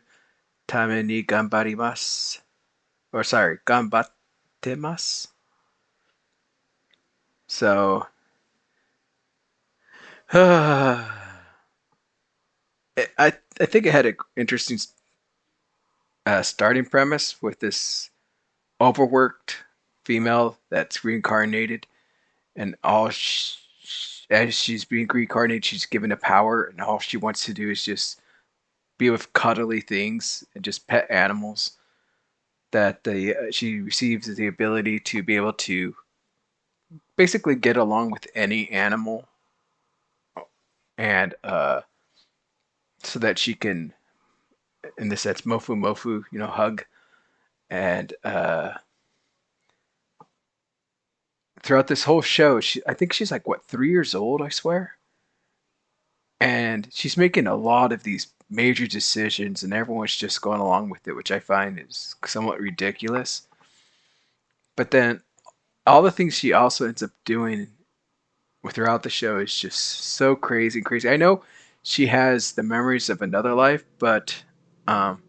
Tame ni Ganbarimasu. Or sorry, Ganbattemasu. So, I I think it had an interesting starting premise with this overworked female that's reincarnated, and as she's being reincarnated, she's given a power, and all she wants to do is just be with cuddly things and just pet animals. That she receives the ability to be able to basically get along with any animal, and so that she can, in this sense, mofu mofu, hug. And throughout this whole show, I think she's like what 3 years old, I swear, and she's making a lot of these major decisions, and everyone's just going along with it, which I find is somewhat ridiculous. But then all the things she also ends up doing throughout the show is just so crazy and crazy. I know she has the memories of another life, but um,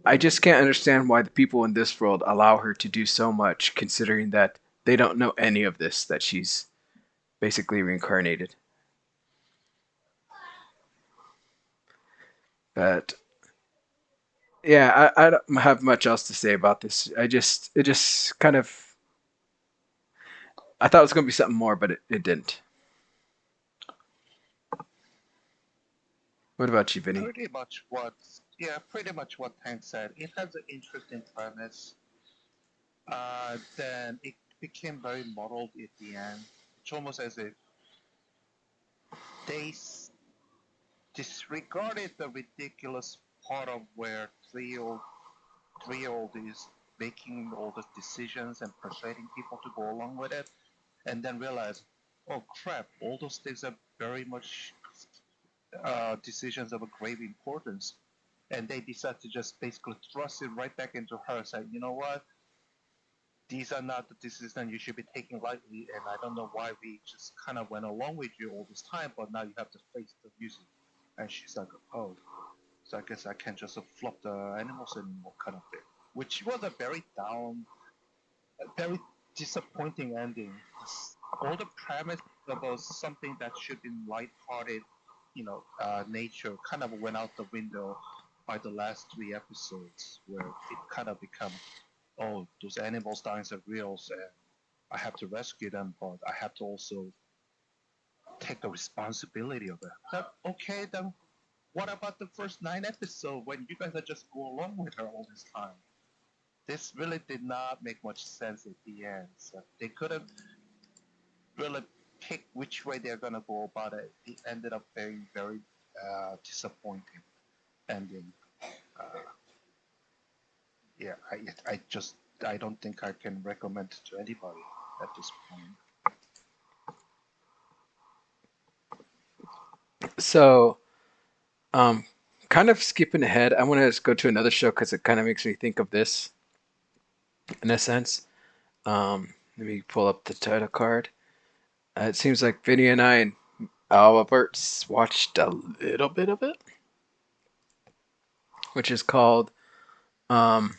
I just can't understand why the people in this world allow her to do so much, considering that they don't know any of this, that she's basically reincarnated. But yeah, I don't have much else to say about this. It just kind of, I thought it was going to be something more, but it didn't. What about you, Vinny? Pretty much what, yeah, pretty much what Hank said. It has an interesting premise. Then it became very muddled at the end. It's almost as if they disregarded the ridiculous part of where three-year-old is making all the decisions and persuading people to go along with it, and then realize, oh crap, all those things are very much decisions of a grave importance, and they decide to just basically thrust it right back into her, saying, you know what, these are not the decisions you should be taking lightly, and I don't know why we just kind of went along with you all this time, but now you have to face the music. And she's like, oh, so I guess I can't just flop the animals anymore, kind of thing. Which was a very down, a very disappointing ending. All the premise about something that should be light-hearted, nature kind of went out the window by the last three episodes, where it kind of become, oh, those animals dying are real, and I have to rescue them, but I have to also take the responsibility of it. That, okay, then what about the first nine episodes when you guys are just go along with her all this time? This really did not make much sense at the end. So they couldn't really pick which way they're gonna go about it. It ended up being very disappointing ending. Uh, yeah, I don't think I can recommend it to anybody at this point. So, um, kind of skipping ahead, I want to just go to another show because it kind of makes me think of this in a sense. Let me pull up the title card. It seems like Vinny and I and Albert's watched a little bit of it, which is called um,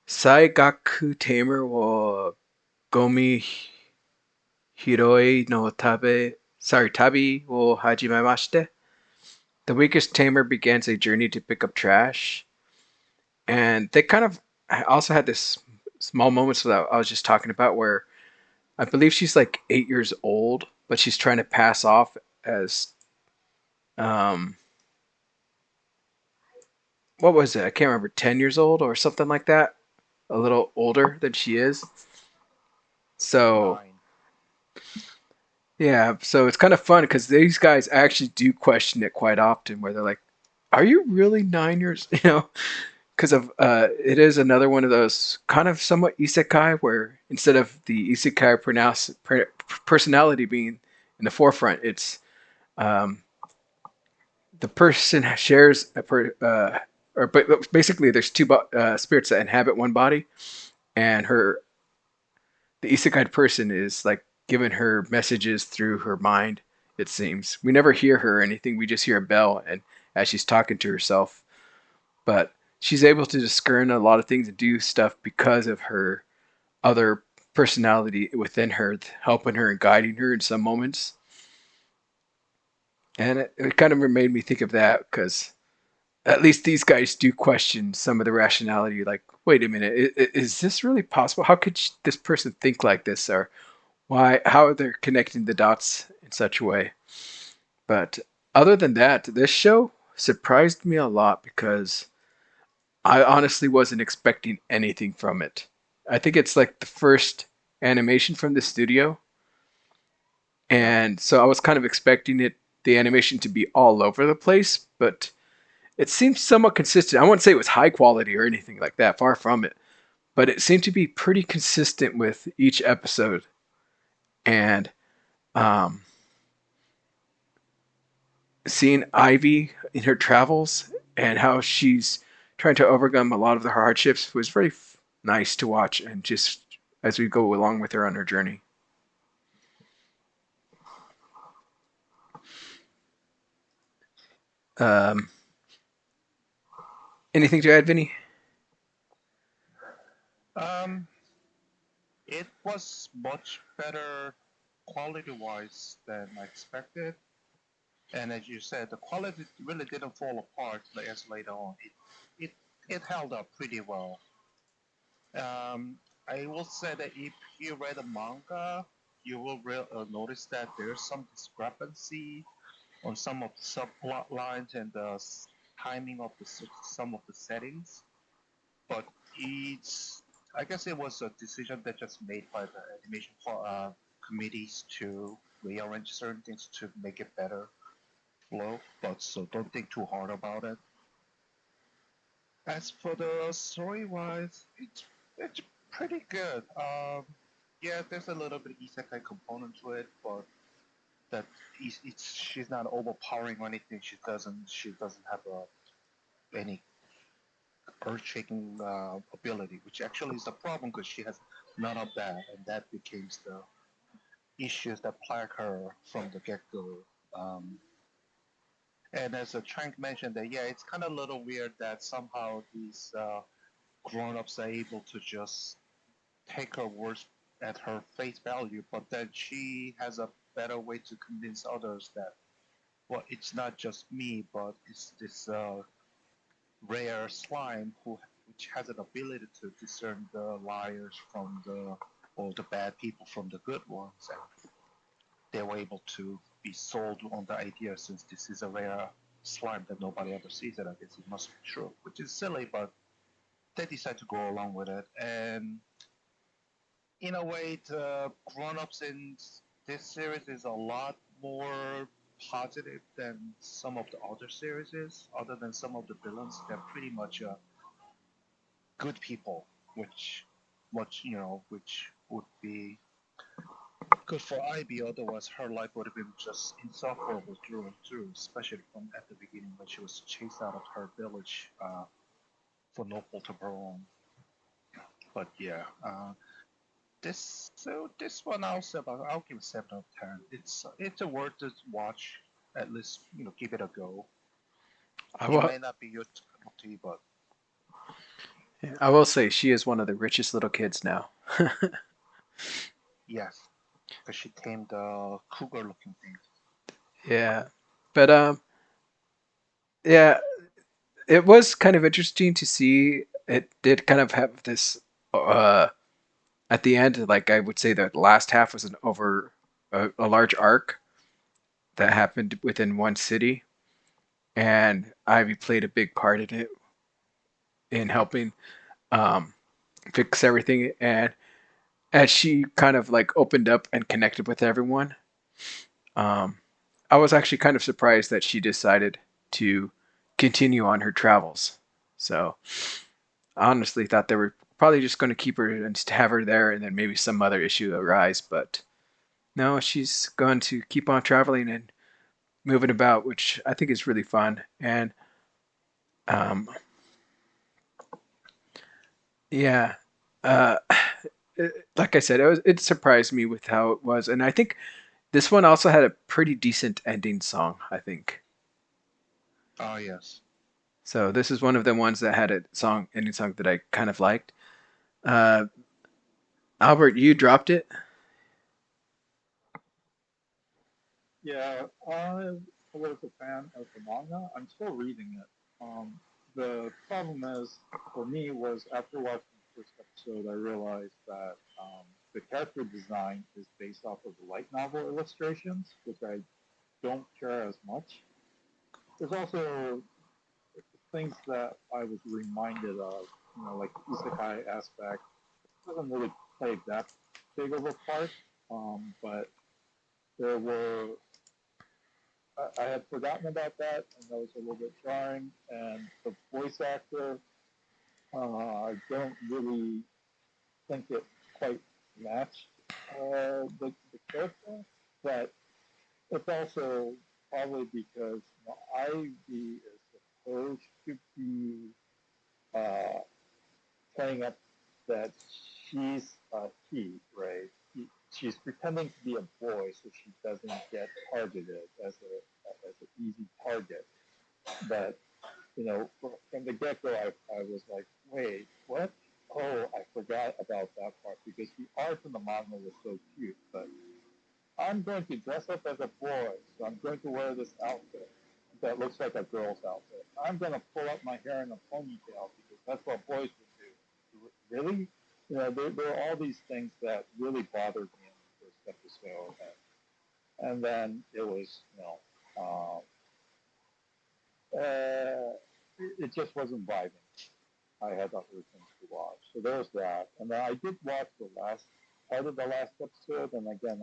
Saigaku Tamer wo Gomi Hiroi no Tabi wo Hajimemashite. The weakest tamer begins a journey to pick up trash. And they kind of also had this small moments that I was just talking about where I believe she's like 8 years old, but she's trying to pass off as um, what was it? I can't remember, 10 years old or something like that. A little older than she is. So Nine. yeah, so it's kind of fun because these guys actually do question it quite often, where they're like, "Are you really 9 years?" Because of it is another one of those kind of somewhat isekai where instead of the isekai personality being in the forefront, it's um, the person shares or but basically there's two spirits that inhabit one body, and the isekai person is like giving her messages through her mind. It seems we never hear her or anything; we just hear a bell, and as she's talking to herself, but she's able to discern a lot of things and do stuff because of her other personality within her, helping her and guiding her in some moments. And it kind of made me think of that because at least these guys do question some of the rationality. Like, wait a minute, is this really possible? How could this person think like this? Or why? How are they connecting the dots in such a way? But other than that, this show surprised me a lot because I honestly wasn't expecting anything from it. I think it's like the first animation from the studio, Yeah. and so I was kind of expecting the animation to be all over the place, but it seemed somewhat consistent. I wouldn't say it was high quality or anything like that, far from it, but it seemed to be pretty consistent with each episode. And um, seeing Ivy in her travels and how she's trying to overcome a lot of the hardships was very nice to watch, and just as we go along with her on her journey. Um, Anything to add, Vinny? Um, it was much better quality-wise than I expected, and as you said, the quality really didn't fall apart as later on. It it held up pretty well. I will say that if you read the manga, you will notice that there's some discrepancy on some of the subplot lines and the timing of some of the settings. But it's, I guess it was a decision that just made by the animation committees to rearrange certain things to make it better flow. But so don't think too hard about it. As for the story wise, it's pretty good. Yeah, there's a little bit of isekai component to it, but that it's she's not overpowering or anything. She doesn't have any earth-shaking ability, which actually is the problem because she has none of that, and that becomes the issues that plague her from the get-go. Um, and as Trank mentioned, that yeah, it's kind of a little weird that somehow these grown-ups are able to just take her words at her face value, but then she has a better way to convince others that well, it's not just me, but it's this rare slime which has an ability to discern the liars from the or the bad people from the good ones, and they were able to be sold on the idea since this is a rare slime that nobody ever sees it. I guess it must be true, which is silly, but they decide to go along with it. And in a way, the grown-ups in this series is a lot more positive than some of the other series is. Other than some of the villains, they're pretty much good people, which which would be good for Ivy. Otherwise, her life would have been just insufferable through and through, especially from at the beginning when she was chased out of her village for no fault of her own. But yeah, this one I'll give a 7 out of 10. It's a worth to watch. At least give it a go. I It will. may not be your cup of tea, but I will say she is one of the richest little kids now. yes, because she tamed the cougar-looking thing. Yeah, but yeah, it was kind of interesting to see. It did kind of have this uh at the end. Like I would say, the last half was an over a large arc that happened within one city, and Ivy played a big part in it in helping um, fix everything. And as she kind of like opened up and connected with everyone, um, I was actually kind of surprised that she decided to continue on her travels. So I honestly thought they were probably just going to keep her and have her there, and then maybe some other issue arise. But no, she's going to keep on traveling and moving about, which I think is really fun. And um, yeah, uh, like I said, it surprised me with how it was, and I think this one also had a pretty decent ending song. I think Ah, yes. so. This is one of the ones that had a song ending song that I kind of liked. Uh, Albert, you dropped it. Yeah, I was a fan of the manga. I'm still reading it. The problem is, for me, was after watching the first episode, I realized that the character design is based off of the light novel illustrations, which I don't care as much. There's also things that I was reminded of, like the isekai aspect. It doesn't really play that big of a part, but there were I had forgotten about that, and that was a little bit jarring. And the voice actor, I don't really think it quite matched the character, but it's also probably because Ivy is supposed to be uh, playing up that she's a he, right? She's pretending to be a boy so she doesn't get targeted as an easy target. But from the get go, I was like, wait, what? Oh, I forgot about that part because the art in the manga was so cute. But I'm going to dress up as a boy, so I'm going to wear this outfit that looks like a girl's outfit. I'm going to pull up my hair in a ponytail because that's what boys would do. Really? There are all these things that really bothered me in the first episode, and then it was, it just wasn't vibing. I had other things to watch, so there's that. And then I did watch the last part of the last episode, and again,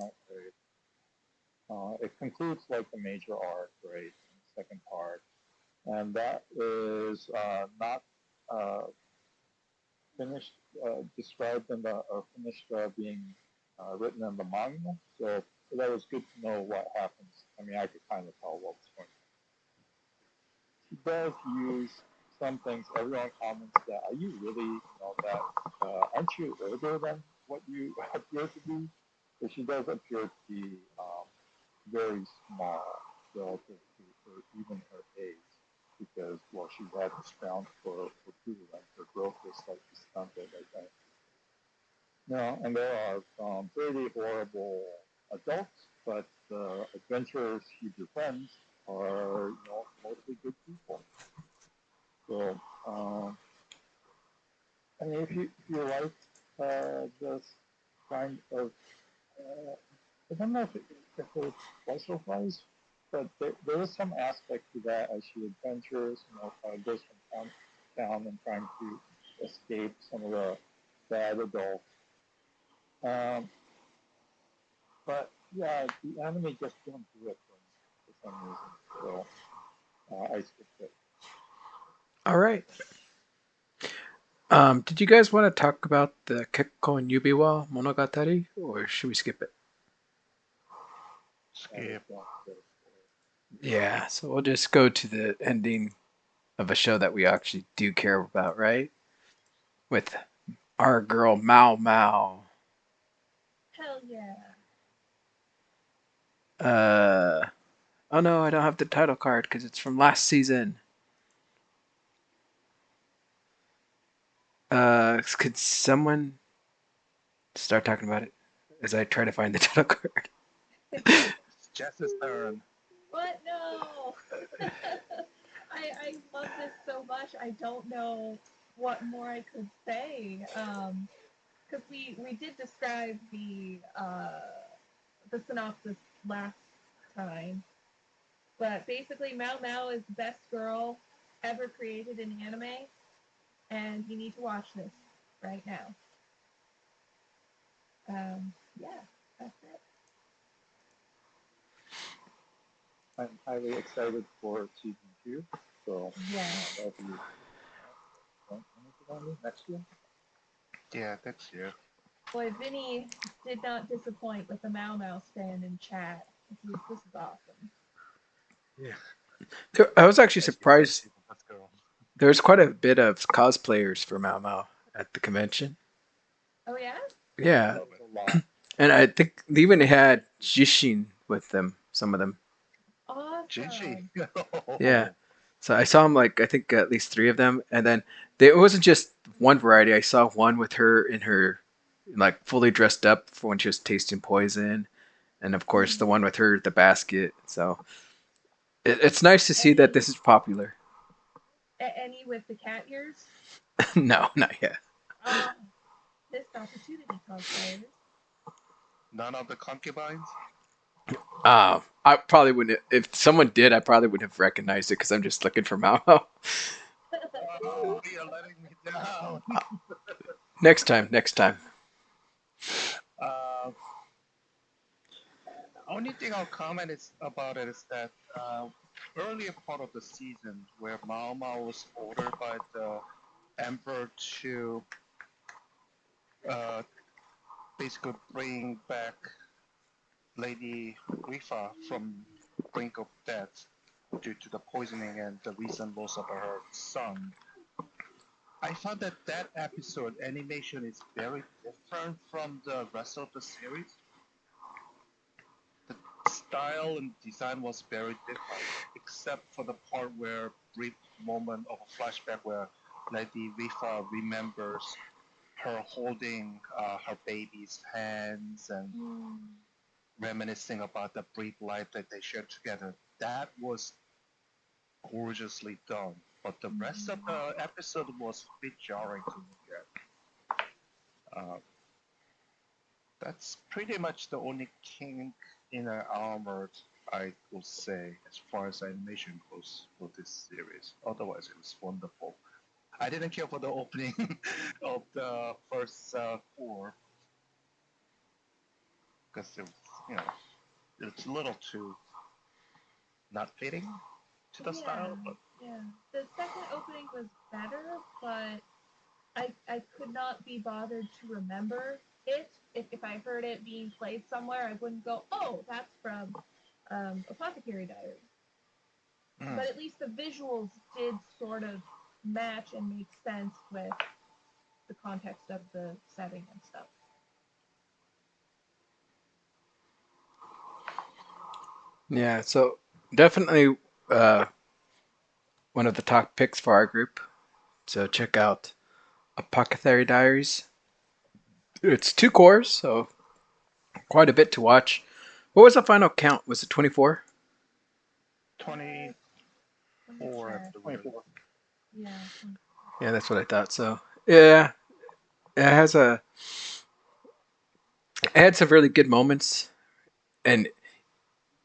it concludes like the major arc, right, in the second part, and that is not uh, finished, described in the or finished being written in the manga. So that was good to know what happens. I mean, I could kind of tell what was going on. He does use some things. Everyone comments that, are you really, that, aren't you older than what you appear to be? But she does appear to be very small relative to even her age, because, well, she had this bound for food and her growth was slightly stunted, I think. And there are some pretty horrible adults, but the adventurers she befriends are, mostly good people. So, I mean, if you like this kind of, I don't know if it's twice or twice, but there is some aspect to that as she adventures, goes from town to town and trying to escape some of the bad adults. Um, but yeah, the anime just didn't do it for some reason, so I skipped it. All right. Did you guys want to talk about the Kekko and Yubiwa Monogatari, or should we skip it? Skip. Yeah, so we'll just go to the ending of a show that we actually do care about, right? With our girl Mao Mao. Hell yeah. Oh no, I don't have the title card because it's from last season. Could someone start talking about it as I try to find the title card? It's Jess's turn. What? No. I love this so much. I don't know what more I could say. Because we did describe the synopsis last time, but basically Mao Mao is the best girl ever created in anime, and you need to watch this right now. Yeah, that's it. I'm highly excited for season two, so Yeah. that'll be next year. Yeah, next year. Boy, Vinny did not disappoint with the Mao Mao stand in chat. This is awesome. Yeah. I was actually As she said, surprised she's the best girl. there was quite a bit of cosplayers for Mao Mao at the convention. Oh yeah? Yeah, Love it. A lot. and I think they even had Jishin with them. Some of them. Jinshi. Awesome. Yeah. So I saw them like I think at least three of them, and then it wasn't just one variety. I saw one with her in her like fully dressed up for when she was tasting poison, and of course the Mhm. one with her the basket. So it's nice to see that Any this is popular. any with the cat ears? No, not yet. Ah, missed opportunity, cosplayers. None of the concubines. I probably wouldn't. If someone did, I probably would have recognized it because I'm just looking for Mao. Oh, you're letting me down. Next time, next time. uh, Only thing I'll comment is about it is that earlier part of the season where Mao Mao was ordered by the emperor to uh, basically bring back Lady Rifa from brink of death due to the poisoning and the recent loss of her son. I found that that episode animation is very different from the rest of the series. The style and design was very different, except for the part where brief moment of a flashback where Lady Rifa remembers her holding her baby's hands and Mm. reminiscing about the brief life that they shared together. That was gorgeously done. But the rest of Mhm. the episode was a bit jarring to look at. That's pretty much the only kink in her armor I would say as far as animation goes for this series. Otherwise, it was wonderful. I didn't care for the opening of the first four because it was, you know, it's a little too not fitting to the Yeah, style. But yeah. The second opening was better, but I could not be bothered to remember it. If I heard it being played somewhere, I wouldn't go, oh, that's from Apothecary Diary. mm, But at least the visuals did sort of match and make sense with the context of the setting and stuff. Yeah, so definitely uh, one of the top picks for our group. So check out Apothecary Diaries. It's 2 cores, so quite a bit to watch. What was the final count? Was it 24? 24, Let me I check. believe. 24. Yeah. Yeah, that's what I thought. So yeah, it has a it had some really good moments, and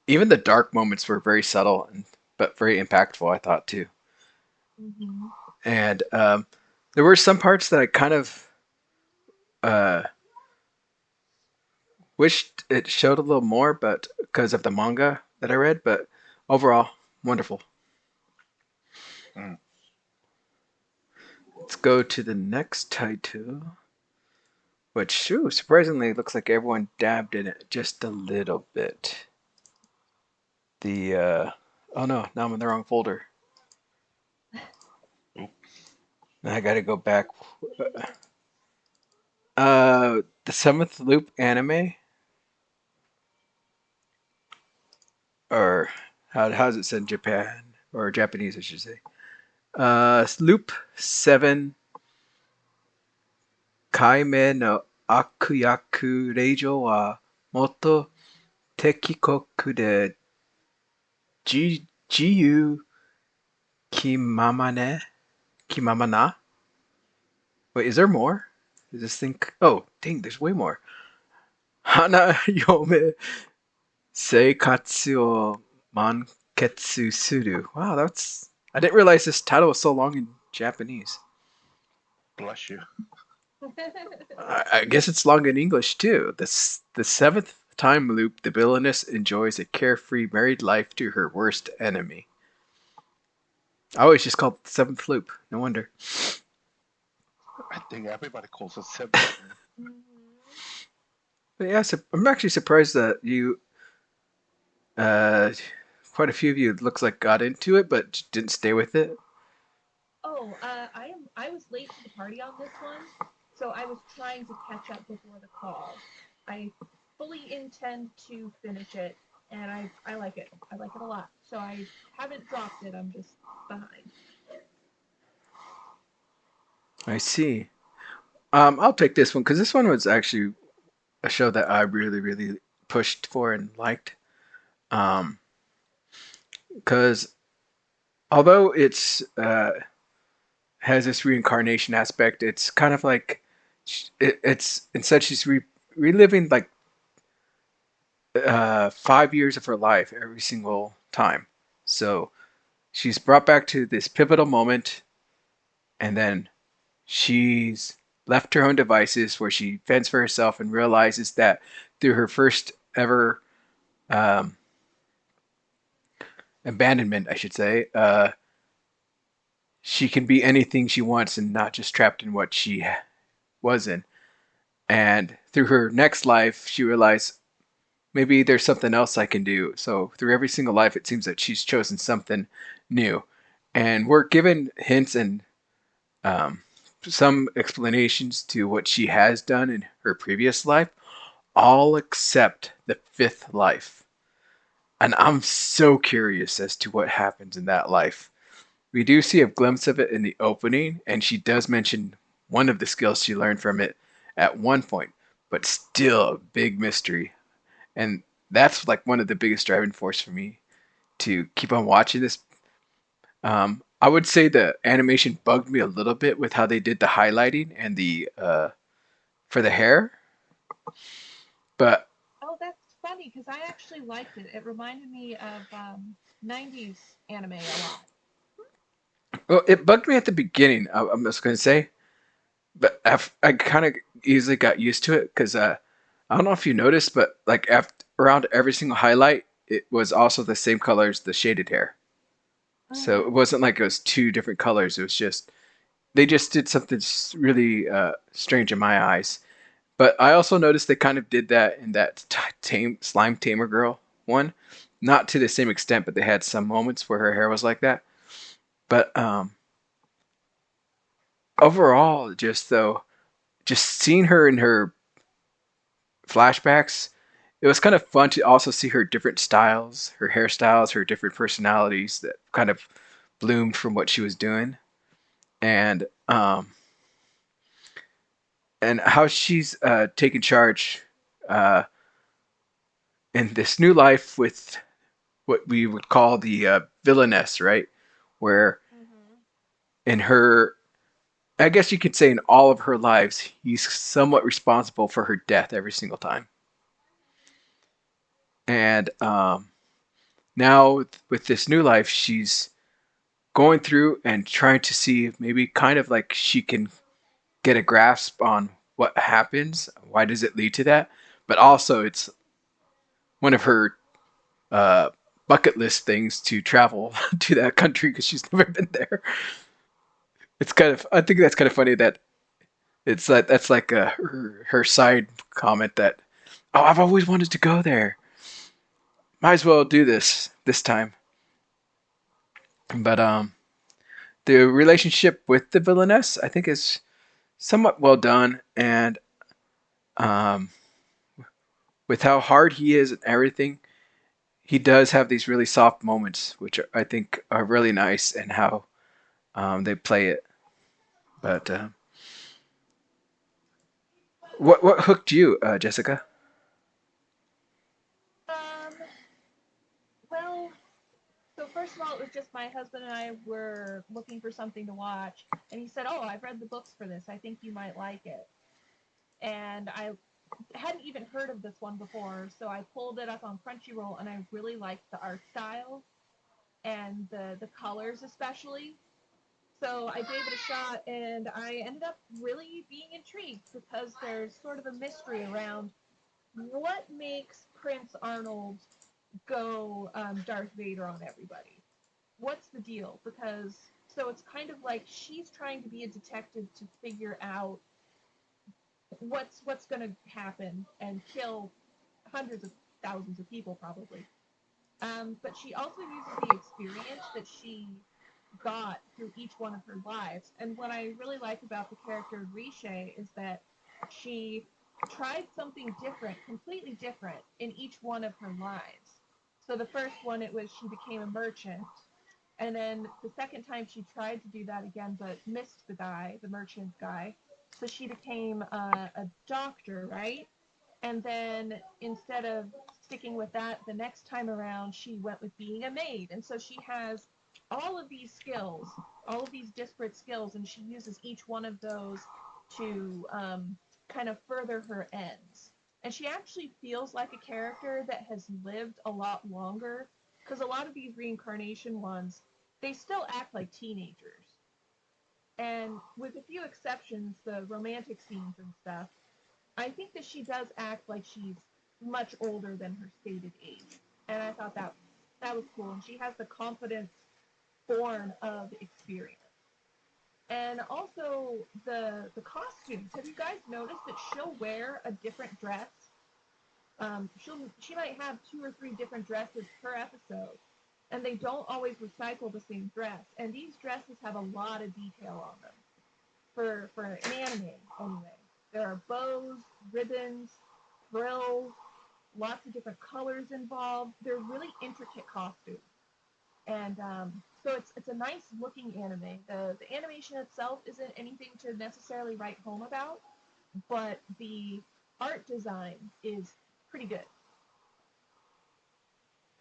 even the dark moments were very subtle and but very impactful. I thought too, Mm-hmm. and there were some parts that I kind of uh, wished it showed a little more, but because of the manga that I read. But overall, wonderful. Mm. Let's go to the next title, which surprisingly looks like everyone dabbed in it just a little bit. The oh no, now I'm in the wrong folder. I got to go back. The Seventh Loop anime, or how's it said in Japan or Japanese, I should say. Loop 7 Kaime no Akuyaku Reijo wa Moto Tekikoku de Jiyu Kimamane Kimamana. Wait, is there more? Is this thing? Oh, dang, there's way more. Hana Yome Seikatsu o Manketsu Suru. Wow, that's. I didn't realize this title was so long in Japanese. Bless you. I guess it's long in English too. The seventh time loop, the villainess enjoys a carefree married life to her worst enemy. I always just called it the seventh loop. No wonder. I think everybody calls it seven. Mm-hmm. But yeah, so I'm actually surprised that you, uh, quite a few of you, it looks like got into it, but didn't stay with it. Oh, I was late to the party on this one, so I was trying to catch up before the call. I fully intend to finish it, and I like it. I like it a lot. So I haven't dropped it. I'm just behind. I see. I'll take this one because this one was actually a show that I really, really pushed for and liked. Um, because although it's has this reincarnation aspect, it's kind of like it's instead she's reliving like 5 years of her life every single time. So she's brought back to this pivotal moment, and then she's left her own devices where she fends for herself and realizes that through her first ever um, abandonment, I should say, she can be anything she wants and not just trapped in what she was in. And through her next life, she realized maybe there's something else I can do. So through every single life, it seems that she's chosen something new. And we're given hints and um, some explanations to what she has done in her previous life, all except the fifth life. And I'm so curious as to what happens in that life. We do see a glimpse of it in the opening, and she does mention one of the skills she learned from it at one point, but still a big mystery. And that's like one of the biggest driving force for me to keep on watching this. I would say the animation bugged me a little bit with how they did the highlighting and the for the hair, but Oh, that's funny because I actually liked it. It reminded me of 90s anime a lot. well, it bugged me at the beginning. I'm just going to say, but I kind of easily got used to it because I don't know if you noticed, but like after, around every single highlight, it was also the same color as the shaded hair. So it Mm-hmm. wasn't like it was two different colors. It was just they just did something really strange in my eyes. But I also noticed they kind of did that in that slime tamer girl one, not to the same extent, but they had some moments where her hair was like that. But overall, just though, just seeing her in her flashbacks, it was kind of fun to also see her different styles, her hairstyles, her different personalities that kind of bloomed from what she was doing, and and how she's taken charge uh, in this new life with what we would call the villainess, right? Where Mm-hmm. in her, I guess you could say in all of her lives, he's somewhat responsible for her death every single time. And now with this new life, she's going through and trying to see if maybe kind of like she can get a grasp on what happens, why does it lead to that, but also it's one of her uh, bucket list things to travel to that country because she's never been there. It's kind of I think that's kind of funny that it's like that's like her side comment that oh I've always wanted to go there. Might as well do this time. But the relationship with the villainess I think is somewhat well done, and um, with how hard he is and everything, he does have these really soft moments, which I think are really nice, and how they play it. But what hooked you, Jessica? Um, well, so first of all, it was just my husband and I were looking for something to watch, and he said, "Oh, I've read the books for this. I think you might like it." And I hadn't even heard of this one before, so I pulled it up on Crunchyroll, and I really liked the art style and the colors especially. So I gave it a shot, and I ended up really being intrigued because there's sort of a mystery around what makes Prince Arnold go Darth Vader on everybody. What's the deal? Because so it's kind of like she's trying to be a detective to figure out what's going to happen and kill hundreds of thousands of people probably. But she also uses the experience that she got through each one of her lives. And what I really like about the character Riche is that she tried something different, completely different, in each one of her lives. So the first one, it was she became a merchant. And then the second time she tried to do that again, but missed the guy, the merchant guy. So she became a doctor, right? And then instead of sticking with that the next time around, she went with being a maid. And so she has all of these skills, all of these disparate skills, and she uses each one of those to kind of further her ends. And she actually feels like a character that has lived a lot longer because a lot of these reincarnation ones, they still act like teenagers. And with a few exceptions, the romantic scenes and stuff, I think that she does act like she's much older than her stated age, and I thought that was cool. And she has the confidence born of experience, and also the costumes. Have you guys noticed that she'll wear a different dress? She might have two or three different dresses per episode, and they don't always recycle the same dress. And these dresses have a lot of detail on them for an anime anyway. There are bows, ribbons, frills, lots of different colors involved. They're really intricate costumes. And So it's a nice looking anime. The animation itself isn't anything to necessarily write home about, but the art design is pretty good.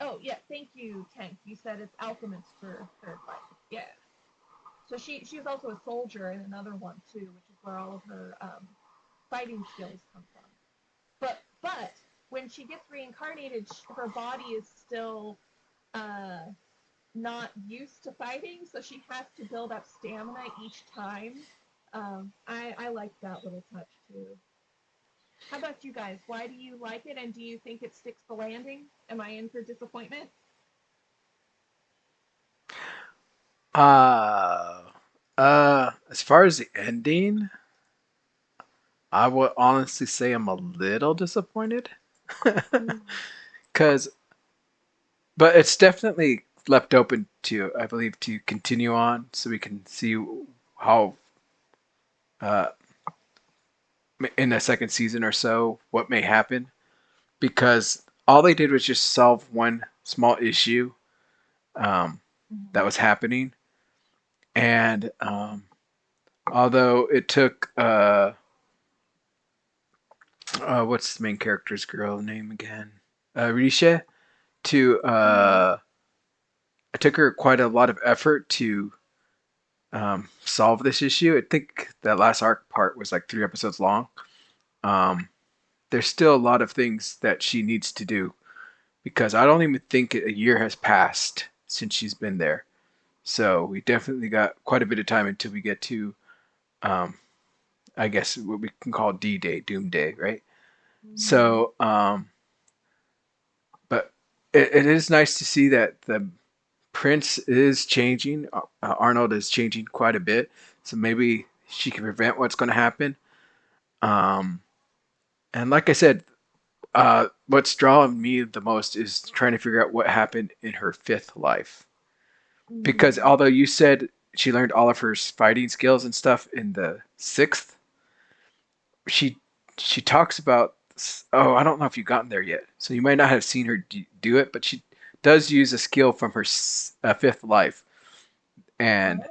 Oh yeah, thank you, Tank. You said it's Alchemist for third fight. Yeah. So she's also a soldier in another one too, which is where all of her fighting skills come from. But when she gets reincarnated, her body is still uh, not used to fighting, so she has to build up stamina each time. I like that little touch too. How about you guys? Why do you like it, and do you think it sticks the landing? Am I in for disappointment? Uh, as far as the ending, I would honestly say I'm a little disappointed. Mm. Cause, but it's definitely left open to, I believe, to continue on, so we can see how, uh, in a second season or so, what may happen. Because all they did was just solve one small issue, um, that Mm-hmm. was happening, and although it took, what's the main character's girl name again? Risha, to Mm-hmm. it took her quite a lot of effort to solve this issue. I think that last arc part was like 3 episodes long. Um, there's still a lot of things that she needs to do because I don't even think a year has passed since she's been there. So we definitely got quite a bit of time until we get to, um, I guess, what we can call D Day, Doom Day, right? Mm-hmm. So, but it is nice to see that the Prince is changing. Arnold is changing quite a bit. So maybe she can prevent what's going to happen. Um, and like I said, what's drawing me the most is trying to figure out what happened in her fifth life. Because Mm-hmm. although you said she learned all of her fighting skills and stuff in the sixth, she she talks about. Oh, I don't know if you've gotten there yet, so you might not have seen her do it, but she does use a skill from her fifth life, and Oh.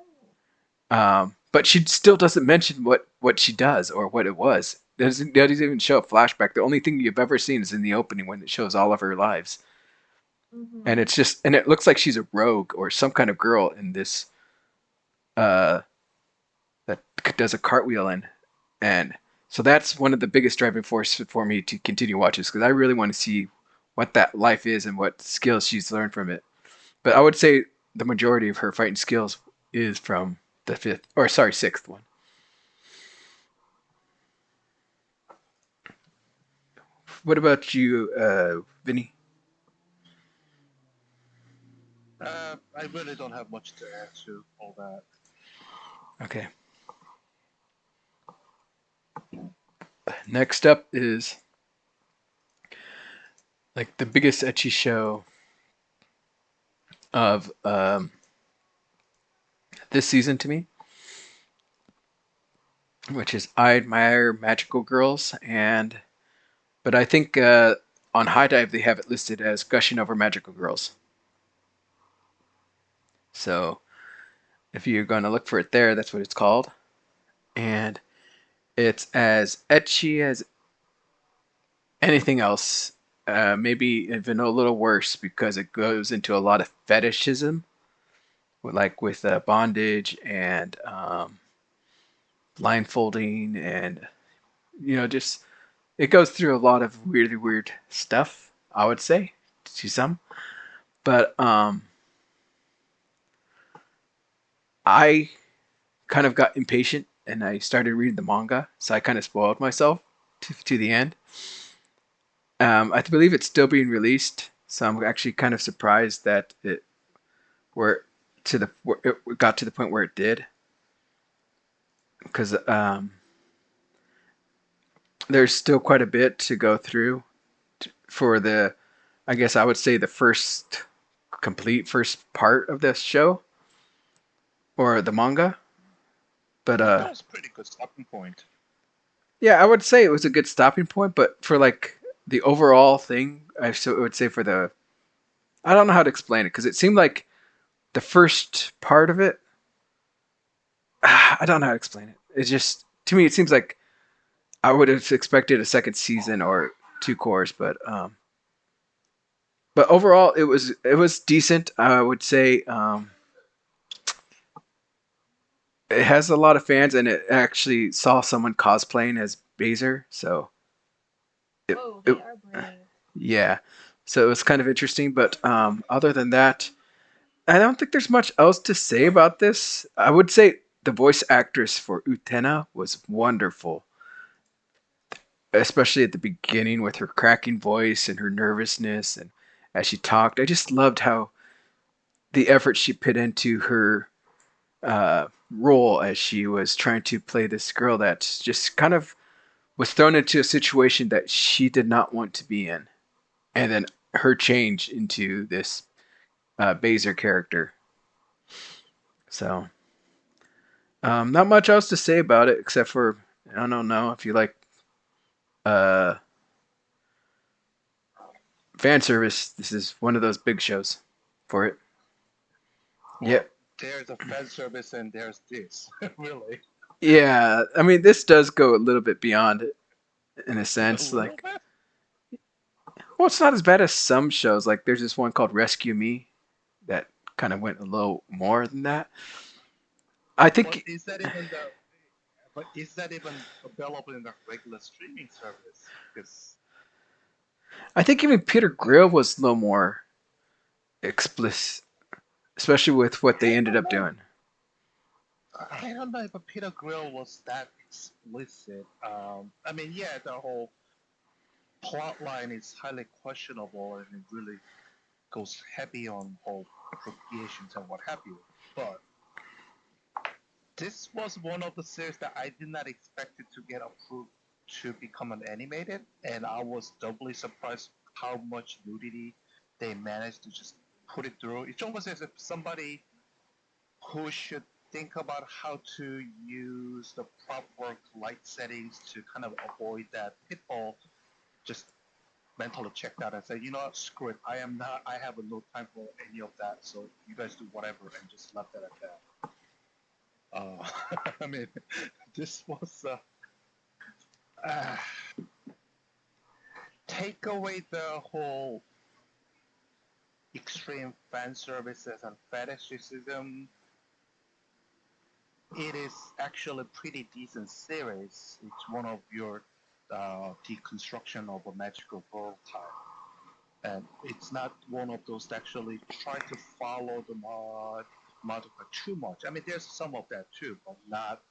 but she still doesn't mention what she does or what it was. Doesn't even show a flashback. The only thing you've ever seen is in the opening when it shows all of her lives, and Mm-hmm. it's just and it looks like she's a rogue or some kind of girl in this, uh that does a cartwheel in, and so that's one of the biggest driving forces for me to continue watching because I really want to see what that life is and what skills she's learned from it. But I would say the majority of her fighting skills is from the fifth or sorry sixth one. What about you, Vinny? I really don't have much to add to all that. Okay. Next up is like the biggest etchy show of this season to me, which is I Admire Magical Girls, and but I think on High Dive they have it listed as Gushing Over Magical Girls. So if you're going to look for it there, that's what it's called, and it's as etchy as anything else. Maybe even a little worse because it goes into a lot of fetishism, like with bondage and blindfolding, and just it goes through a lot of really weird stuff. I would say to some, but I kind of got impatient and I started reading the manga, so I kind of spoiled myself to the end. I believe it's still being released, so I'm actually kind of surprised that where it got to the point where it did, because there's still quite a bit to go through for the, I guess I would say the complete first part of this show or the manga. But That was a pretty good stopping point. yeah, I would say it was a good stopping point. But for like the overall thing, would say for the, I don't know how to explain it because it seemed like the first part of it, I don't know how to explain it. It's just to me, it seems like I would have expected a second season or two cores, but overall, it was decent. I would say it has a lot of fans, and it actually saw someone cosplaying as Baser, so it, Whoa, it they are brave. yeah, so it was kind of interesting. But other than that, I don't think there's much else to say about this. I would say the voice actress for Utena was wonderful, especially at the beginning with her cracking voice and her nervousness, and as she talked. I just loved how the effort she put into her role as she was trying to play this girl that just kind of was thrown into a situation that she did not want to be in, and then her change into this Baser character. So, not much else to say about it except for I don't know if you like uh, fan service. This is one of those big shows for it. Yeah, Well, there's a fan service and there's this. Really. yeah. I mean, this does go a little bit beyond it in a A sense. little Like, bit. well, it's not as bad as some shows. Like, there's this one called Rescue Me that kind of went a little more than that. I But think is that even available in the regular streaming service? Because I think even Peter Grill was a little more explicit, especially with what they I ended don't up know. doing. I don't know if Peter Grill was that explicit. I mean, yeah, the whole plot line is highly questionable and it really goes heavy on whole procreations and what have you. But this was one of the series that I did not expect it to get approved to become an animated, and I was doubly surprised how much nudity they managed to just put it through. It's almost as if somebody who should think about how to use the proper light settings to kind of avoid that pitfall just mentally checked out and said, you know what, screw it. I have no time for any of that. So you guys do whatever and just left it at that. I mean, this was uh, take away the whole extreme fan services and fetishism. It is actually a pretty decent series. It's one of your deconstruction of a magical world type. And it's not one of those that actually try to follow the modifier too much. I mean, there's some of that too, but not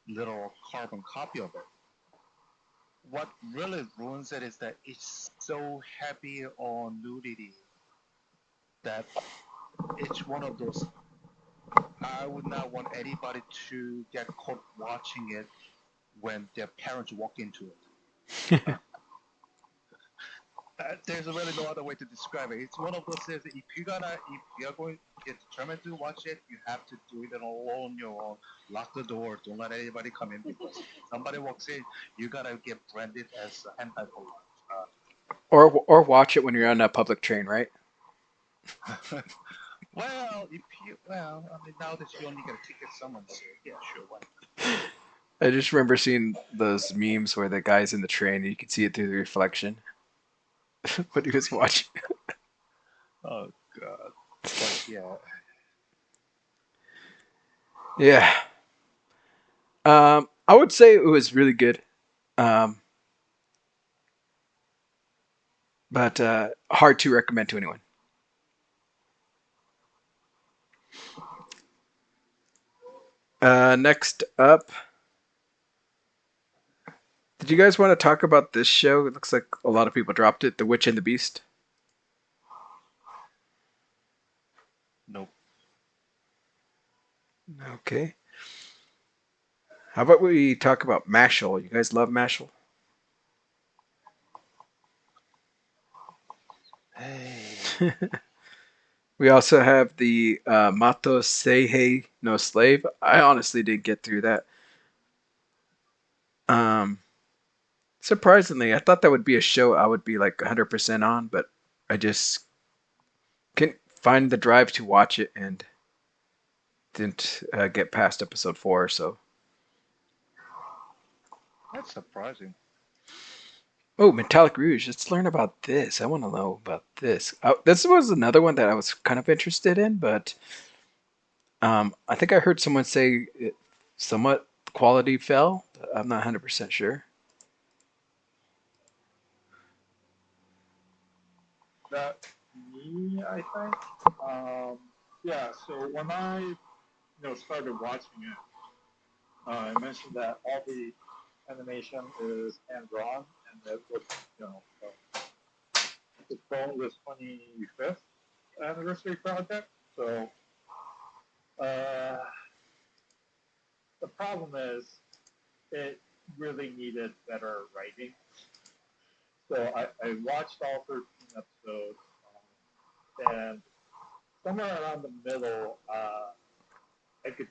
literal carbon copy of it. What really ruins it is that it's so heavy on nudity that it's one of those. I would not want anybody to get caught watching it when their parents walk into it. There's really no other way to describe it. It's one of those things that if you're going to get determined to watch it, you have to do it all on your own. Lock the door. Don't let anybody come in because if somebody walks in, you gotta get branded as a hentai for Or watch it when you're on a public train, right? life. I mean, now that you only get a ticket, someone say, yeah, sure, why I just remember seeing those memes where the guy's in the train and you can see it through the reflection when he was watching. not? Oh God. But yeah, Yeah. I would say it was really good, um, but hard to recommend to anyone. Next up, did you guys want to talk about this show? It looks like a lot of people dropped it, The Witch and the Beast. nope. Okay. How about we talk about Mashal? You guys love Mashal? Hey, We also have the Mato Seihei no Slave. I honestly didn't get through that. Um, Surprisingly, I thought that would be a show I would be like 100% on, but I just couldn't find the drive to watch it. And didn't get past episode 4. So, That's surprising. oh, Metallic Rouge. Let's learn about this. I want to know about this. This was another one that I was kind of interested in, but I think I heard someone say it somewhat quality fell. I'm not 100% sure. That me, I think. Um, yeah. So when I started watching it, I mentioned that all the animation is hand drawn, and that was the phone was 25th anniversary project. So uh, the problem is it really needed better writing. So I watched all 13 episodes, and somewhere around the middle, I could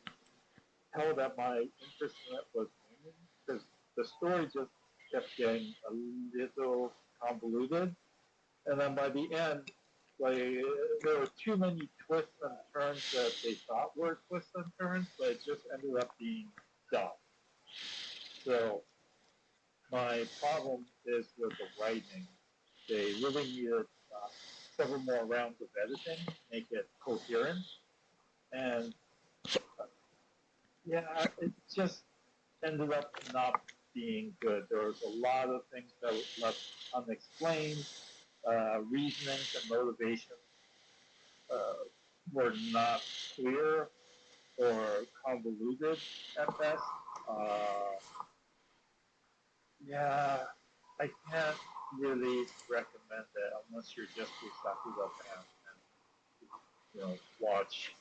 tell that my interest in it was waning because the story just kept getting a little convoluted. And then by the end, like there were too many twists and turns that they thought were twists and turns, but it just ended up being dumb. So my problem is with the writing. They really needed several more rounds of editing to make it coherent. And yeah, it just ended up not being good. There was a lot of things that were left unexplained. Reasonings and motivations uh, were not clear or convoluted at best. Uh, yeah, I can't really recommend it unless you're just a Sakura fan and watch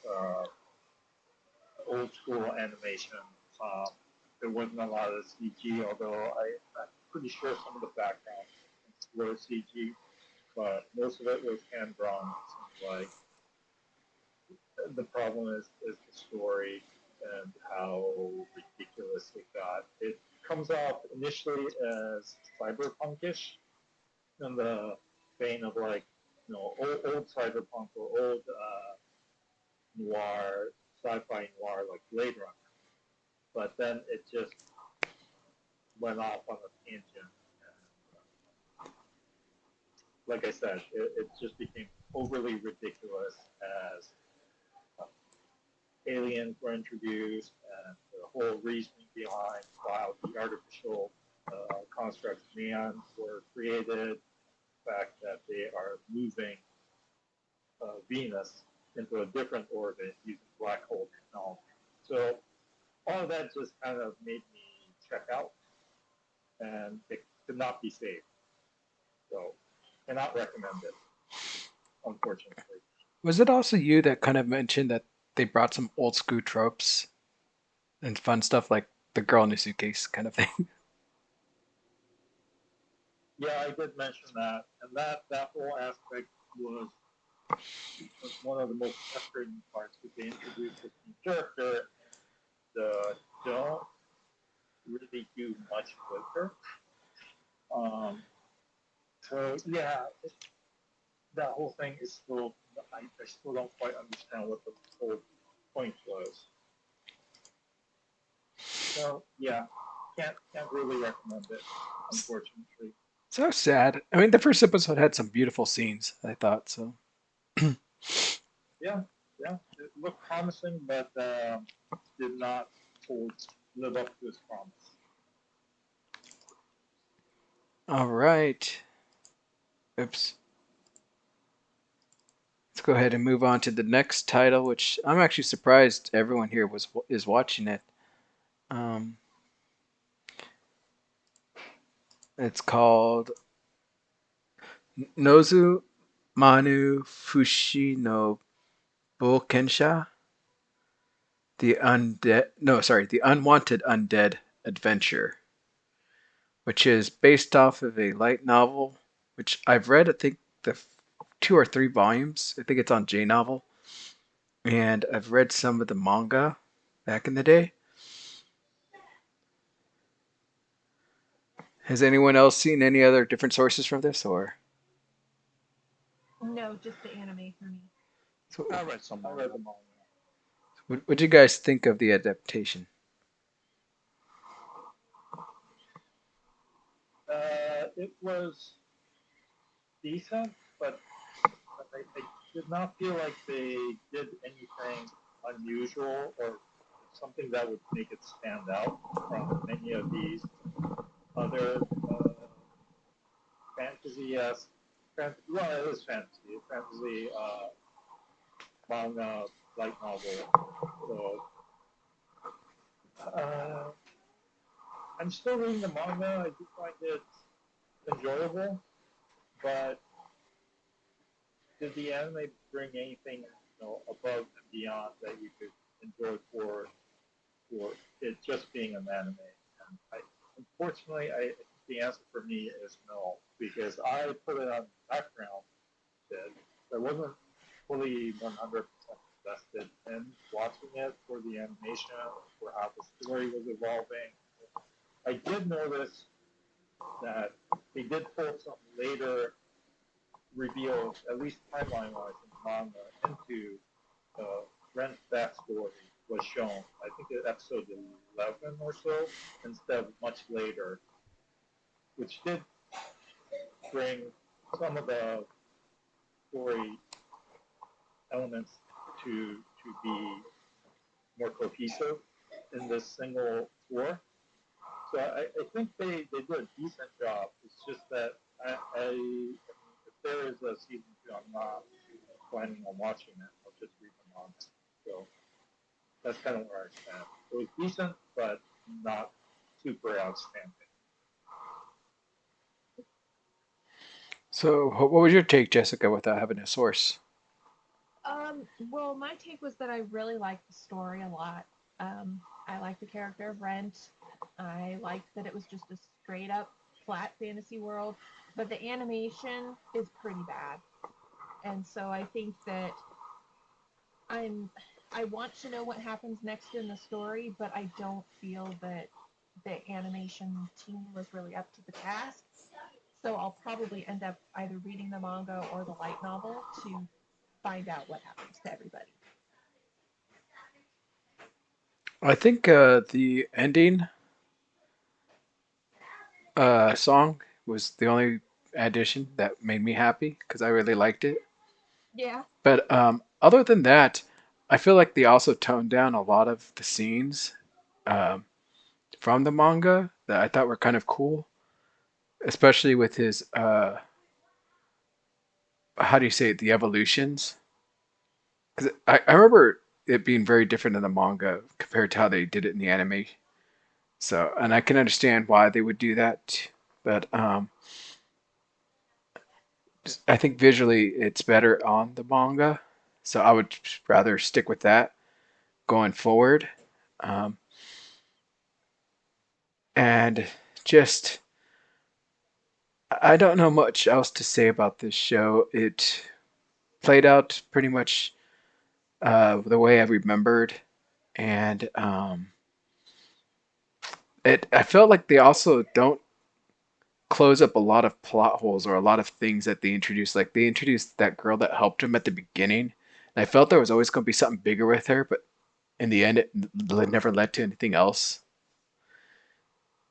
old school animation. Um, there wasn't a lot of CG, although I'm pretty sure some of the backgrounds were CG, but most of it was hand drawn. It seems like the problem is the story and how ridiculous it got. It comes off initially as cyberpunkish in the vein of like old cyberpunk or old noir, sci-fi noir like Blade Runner, but then it just went off on a tangent. And, like I said, it just became overly ridiculous as aliens were introduced and the whole reasoning behind how the artificial constructs man were created, the fact that they are moving Venus into a different orbit using black hole technology. So all of that just kind of made me check out, and it could not be saved. So cannot recommend it, unfortunately. Was it also you that kind of mentioned that they brought some old school tropes and fun stuff like the girl in the suitcase kind of thing? Yeah, I did mention that, and that whole aspect was one of the most frustrating parts because they introduced this new character and don't really do much with her. Um, so yeah, that whole thing is still I still don't quite understand what the whole point was. So yeah, can't really recommend it, unfortunately. So sad. I mean, the first episode had some beautiful scenes, I thought. So, Yeah, yeah, it looked promising, but did not hold live up to its promise. all right. Oops. Let's go ahead and move on to the next title, which I'm actually surprised everyone here is watching it. Um, it's called Nozu Manu Fushi no Bokensha, the Unwanted Undead Adventure, which is based off of a light novel, which I've read. I think the 2 or 3 volumes. I think it's on J Novel, and I've read some of the manga back in the day. Has anyone else seen any other different sources from this, or No, just the anime for me. so? I read some I read manga. them all. What do you guys think of the adaptation? It was decent, but I did not feel like they did anything unusual or something that would make it stand out from many of these other fantasy esque, well, it is fantasy manga, light novel. So uh, I'm still reading the manga. I do find it enjoyable, but did the anime bring anything above and beyond that you could enjoy for it just being an anime? And unfortunately, I think the answer for me is no, because I put it on background that I wasn't fully 100% invested in watching it for the animation, for how the story was evolving. I did notice that they did pull some later reveals, at least timeline wise, in the manga into Ren's backstory was shown. I think at episode 11 or so, instead of much later, which did bring some of the story elements to be more cohesive in this single tour. So I think they did a decent job. It's just that I mean, if there is a season two, I'm not planning on watching it. I'll just read them on. So that's kind of where I stand. It was decent, but not super outstanding. So, what was your take, Jessica, without having a source? Well, my take was that I really liked the story a lot. I liked the character of Rent. I liked that it was just a straight up flat fantasy world, but the animation is pretty bad. And so I think that I'm I want to know what happens next in the story, but I don't feel that the animation team was really up to the task. So I'll probably end up either reading the manga or the light novel to find out what happens to everybody. I think the ending song was the only addition that made me happy because I really liked it. Yeah. But other than that, I feel like they also toned down a lot of the scenes um, from the manga that I thought were kind of cool, especially with his how do you say it, the evolutions. Because I remember it being very different in the manga compared to how they did it in the anime. So, and I can understand why they would do that, but I think visually it's better on the manga. So I would rather stick with that going forward. Um, and just, I don't know much else to say about this show. It played out pretty much the way I remembered, and I felt like they also don't close up a lot of plot holes or a lot of things that they introduced. Like they introduced that girl that helped him at the beginning, and I felt there was always going to be something bigger with her, but in the end, it never led to anything else.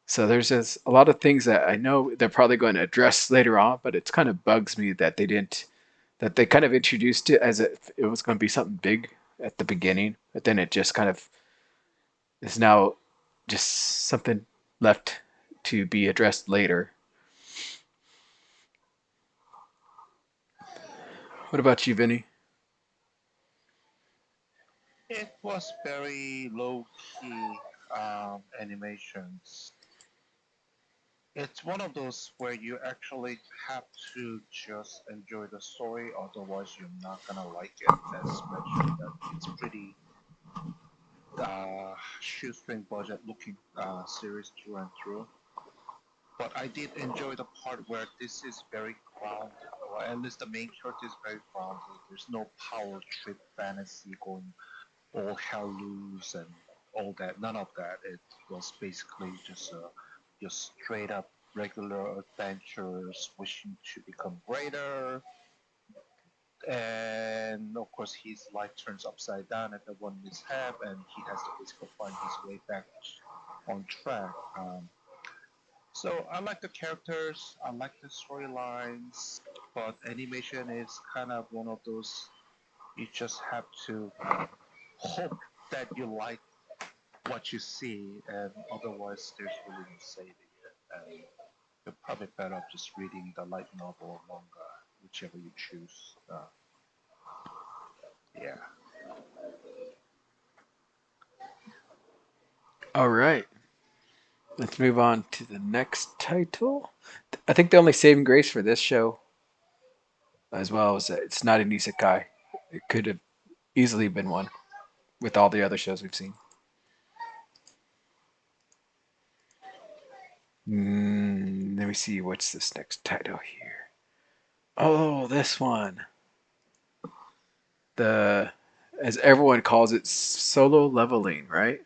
So there's just a lot of things that I know they're probably going to address later on, but it kind of bugs me that they didn't, that they kind of introduced it as if it was going to be something big at the beginning, but then it just kind of is now just something left to be addressed later. What about you, Vinny? It was very low key animations. It's one of those where you actually have to just enjoy the story, otherwise you're not gonna like it. As mentioned, that it's pretty shoestring budget looking series through and through. But I did enjoy the part where this is very grounded, or at least the main character is very grounded. There's no power trip fantasy going all hell loose and all that. None of that. It was basically just straight up regular adventures, wishing to become greater, and of course his life turns upside down at the one mishap, and he has to basically find his way back on track. So I like the characters, I like the storylines, but animation is kind of one of those you just have to hope that you like what you see, and otherwise there's really no saving it. And you're probably better off just reading the light novel or manga, whichever you choose. Yeah. All right, let's move on to the next title. I think the only saving grace for this show, as well, is that it's not an isekai. It could have easily been one with all the other shows we've seen. Let me see. What's this next title here? Oh, this one. The, as everyone calls it, solo leveling, right?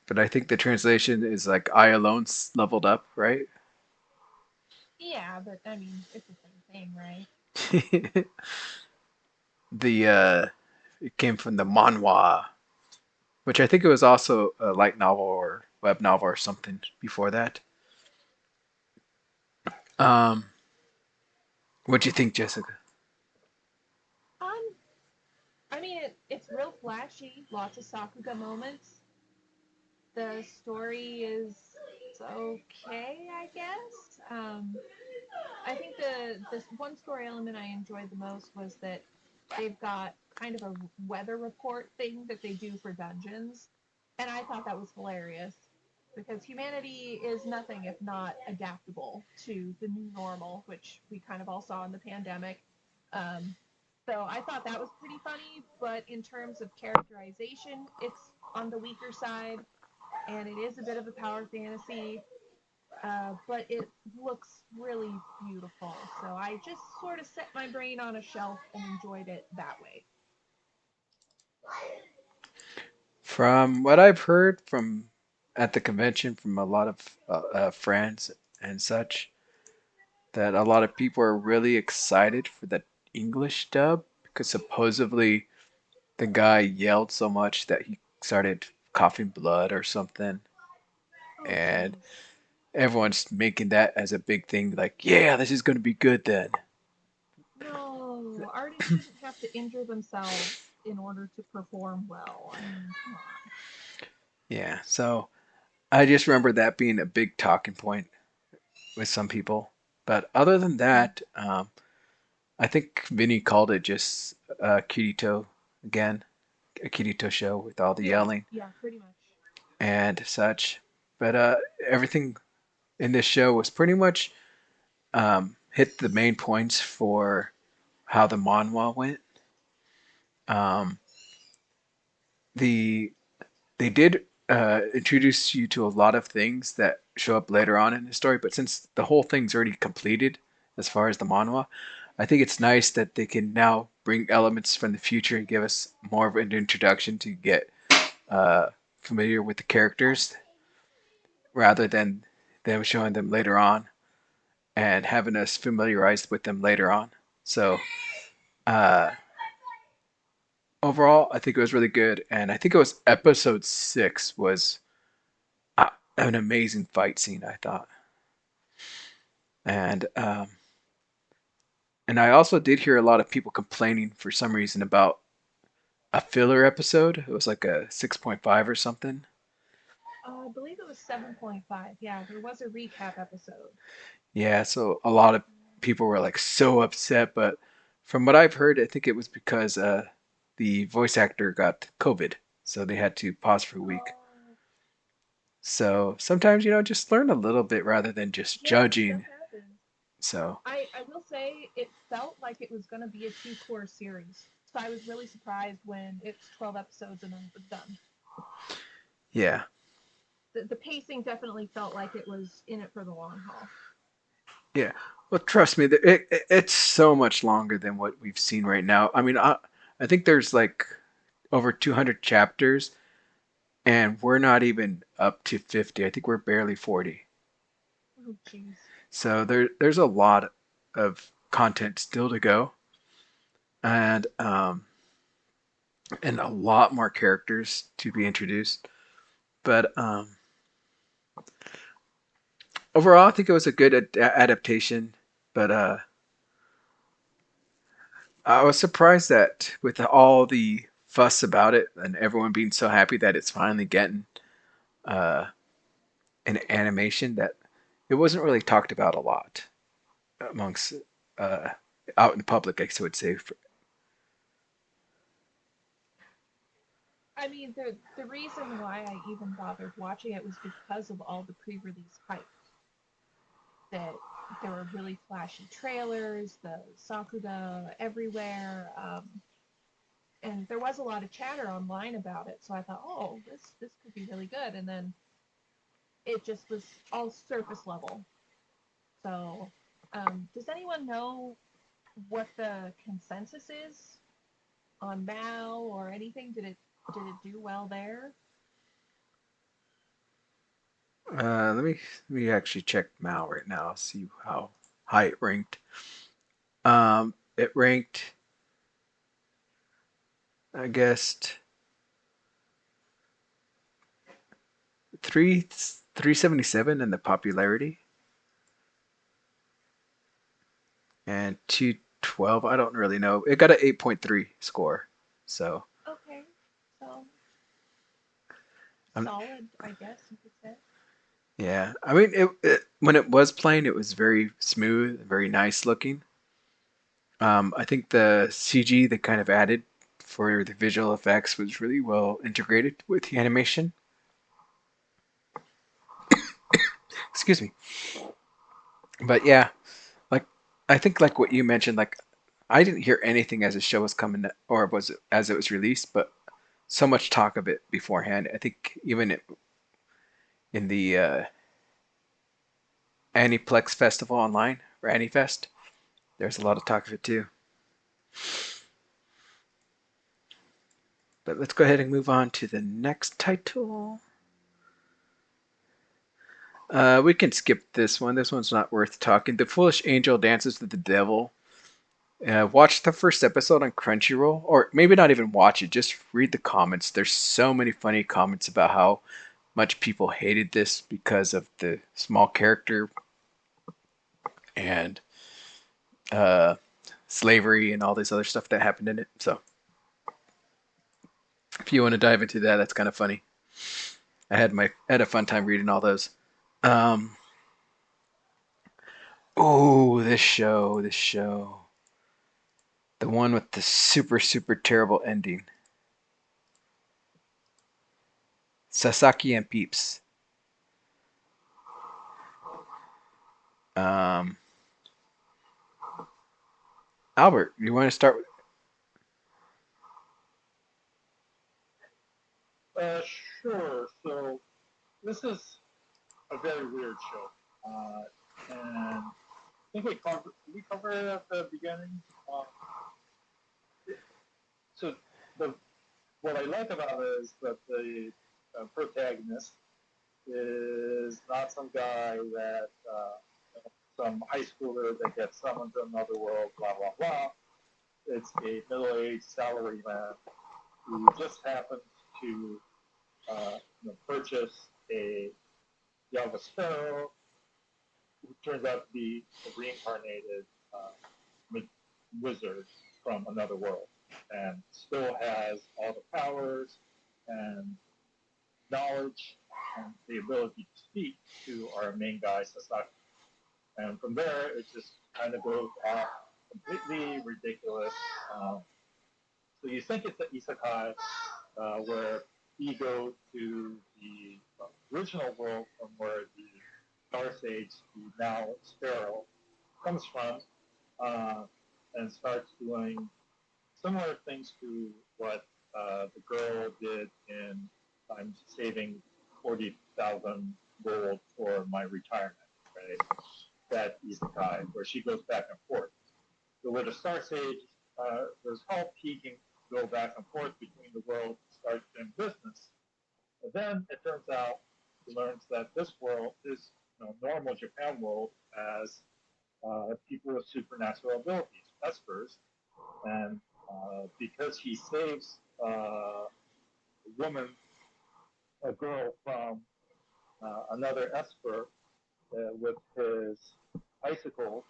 But I think the translation is like I alone leveled up, right? Yeah, but I mean, it's the same thing, right? the it came from the manhwa, which I think it was also a light novel or web novel or something before that. Um, what do you think, Jessica? Um, I mean, it's real flashy, lots of Sakuga moments. The story is it's okay, I guess. I think the this one story element I enjoyed the most was that they've got kind of a weather report thing that they do for dungeons, and I thought that was hilarious because humanity is nothing if not adaptable to the new normal, which we kind of all saw in the pandemic. Um, so I thought that was pretty funny, but in terms of characterization, it's on the weaker side, and it is a bit of a power fantasy, but it looks really beautiful. So I just sort of set my brain on a shelf and enjoyed it that way. From what I've heard from at the convention from a lot of friends and such, that a lot of people are really excited for the English dub because supposedly the guy yelled so much that he started coughing blood or something, Oh, and jeez. everyone's making that as a big thing. Like, yeah, this is going to be good then. No, artists shouldn't have to injure themselves in order to perform well. I mean, come on. Yeah, so I just remember that being a big talking point with some people. But other than Hmm. that, I think Vinny called it just Kirito again, a Kirito show with all the Yeah, yelling yeah, pretty much. and such. But everything in this show was pretty much hit the main points for how the manhwa went. Um, the they did introduce you to a lot of things that show up later on in the story, but since the whole thing's already completed as far as the manhwa, I think it's nice that they can now bring elements from the future and give us more of an introduction to get uh, familiar with the characters rather than them showing them later on and having us familiarized with them later on. So uh, overall, I think it was really good, and I think it was episode 6 was an amazing fight scene. I thought, and and I also did hear a lot of people complaining for some reason about a filler episode. It was like a 6.5 or something. I believe it was 7.5. Yeah, there was a recap episode. Yeah, so a lot of people were like so upset, but from what I've heard, I think it was because the voice actor got COVID, so they had to pause for a week. Oh, So sometimes, just learn a little bit rather than just yeah, stuff judging. happens. So, I will say it felt like it was going to be a two-cour series. So I was really surprised when it's 12 episodes and then it was done. yeah. The pacing definitely felt like it was in it for the long haul. Yeah. Well, trust me, it's so much longer than what we've seen right now. I mean, I think there's like over 200 chapters, and we're not even up to 50. I think we're barely 40. Oh, jeez. So there's a lot of content still to go. and a lot more characters to be introduced. But overall, I think it was a good adaptation. But I was surprised that with all the fuss about it and everyone being so happy that it's finally getting uh, an animation, that it wasn't really talked about a lot amongst uh, out in the public, I would say. I mean, the reason why I even bothered watching it was because of all the pre-release hype. That there were really flashy trailers, the Sakuga everywhere, and there was a lot of chatter online about it. So I thought, oh, this could be really good. And then it just was all surface level. So, does anyone know what the consensus is on Mao or anything? Did it do well there? Let me actually check Mal right now, see how high it ranked. It ranked, I guess, three 377 in the popularity and 212. I don't really know. It got an 8.3 score, so Okay, so I'm solid, I guess you could say. yeah. I mean, it when it was playing, it was very smooth, very nice looking. I think the CG they kind of added for the visual effects was really well integrated with the animation. Excuse me. But yeah, like I think like what you mentioned, like I didn't hear anything as the show was coming or was it, as it was released, but so much talk of it beforehand. I think even in the Aniplex Festival online or Anifest, there's a lot of talk of it too. But let's go ahead and move on to the next title. We can skip this one. This one's not worth talking. The Foolish Angel Dances with the Devil. Watch the first episode on Crunchyroll, or maybe not even watch it. Just read the comments. There's so many funny comments about how much people hated this because of the small character and uh, slavery and all this other stuff that happened in it. So if you want to dive into that, that's kind of funny. I had a fun time reading all those. Um, oh, this show, the one with the super terrible ending. Sasaki and Peeps. Um, Albert, you want to start with? Uh, sure. So this is a very weird show, and I think we covered it at the beginning. Um, so the what I like about it is that the protagonist is not some guy that some high schooler that gets summoned to another world, blah blah blah. It's a middle-aged salaryman who just happens to purchase a Java Sparrow, who turns out to be a reincarnated wizard from another world, and still has all the powers and knowledge and the ability to speak to our main guy Sasaki. And from there, it just kind of goes off completely ridiculous. Um, so you think it's an isekai where he goes to the original world from where the Star Sage, the now Sparrow, comes from, uh, and starts doing similar things to what the girl did in I'm saving 40,000 gold for my retirement, right? That isekai, where she goes back and forth. So with the Star Sage, there's help he can go back and forth between the worlds and start doing business. But then it turns out he learns that this world is normal Japan world as people with supernatural abilities, espers, and because he saves a woman, a girl from another esper with his bicycle.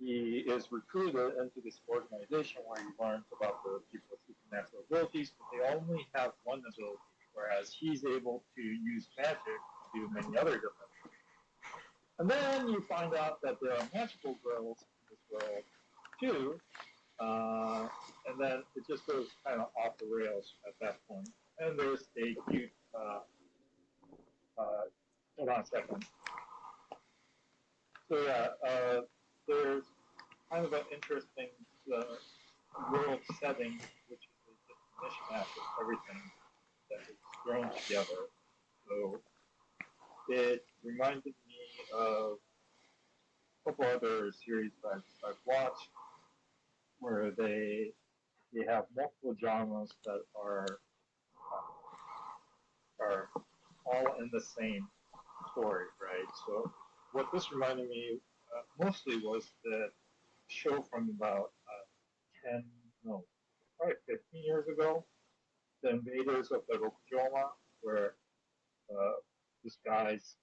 He is recruited into this organization where he learns about the people's supernatural abilities, but they only have one ability, whereas he's able to use magic to do many other different things. And then you find out that there are magical girls in this world too, and then it just goes kind of off the rails at that point. And there's a cute, hold on a second. So yeah, there's kind of an interesting world setting, which is just a mishmash of everything that is thrown together. So it reminded me of a couple other series I've watched where they have multiple genres that are all in the same story, right? So what this reminded me mostly was the show from about 10, no, probably 15 years ago, The Invaders of the Rokujoma, where uh, this guy's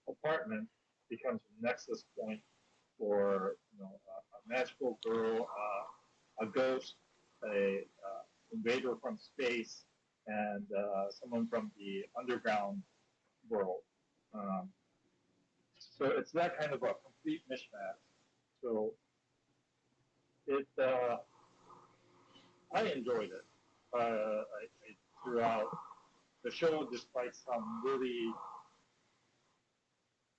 apartment becomes a nexus point for a magical girl, a ghost, a invader from space, and someone from the underground world. Um, so it's that kind of a complete mishmash. So it, I enjoyed it. I throughout the show, despite some really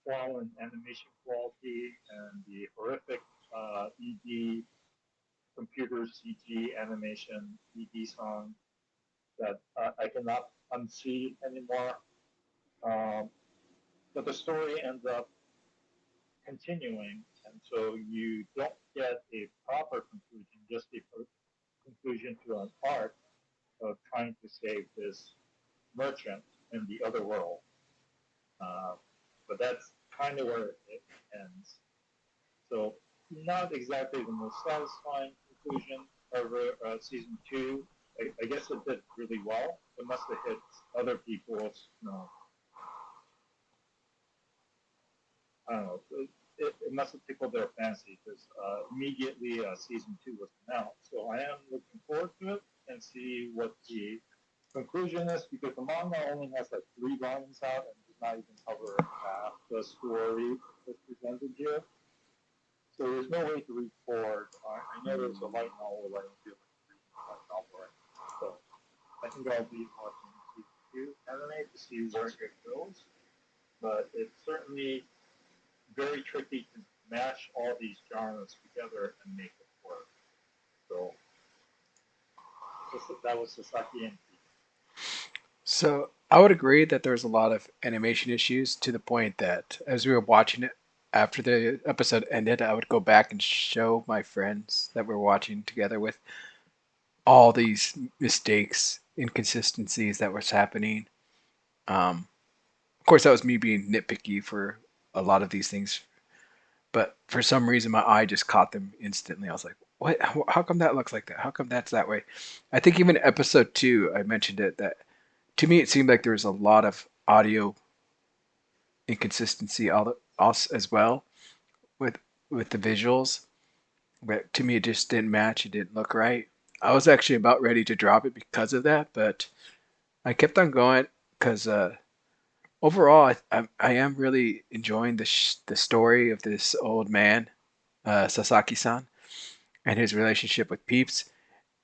fallen animation quality and the horrific ED computer CG animation ED song that I cannot unsee anymore. Um, but the story ends up continuing, and so you don't get a proper conclusion, just a conclusion to an arc of trying to save this merchant in the other world. Uh, but that's kind of where it ends. So not exactly the most satisfying conclusion. However, season two, I guess it did really well. It must have hit other people's, I don't know, it must have tickled their fancy because immediately season two was announced. So I am looking forward to it and see what the conclusion is because the manga only has like 3 volumes out and does not even cover half the story that's presented here. So there's no way to read forward. I know there's a light novel that I'm feeling reading a light novel right now. So I think I'll be watching season two anime to see where it goes. But it's certainly very tricky to mash all these genres together and make it work. So that was Sasaki and So I would agree that there's a lot of animation issues to the point that as we were watching it after the episode ended, I would go back and show my friends that we're watching together with all these mistakes, inconsistencies that was happening. Of course, that was me being nitpicky for a lot of these things, but for some reason, my eye just caught them instantly. I was like, "What? How come that looks like that? How come that's that way?" I think even episode two, I mentioned it that to me it seemed like there was a lot of audio inconsistency also as well with the visuals. But to me, it just didn't match. It didn't look right. I was actually about ready to drop it because of that, but I kept on going because overall, I am really enjoying the story of this old man, Sasaki-san, and his relationship with Peeps,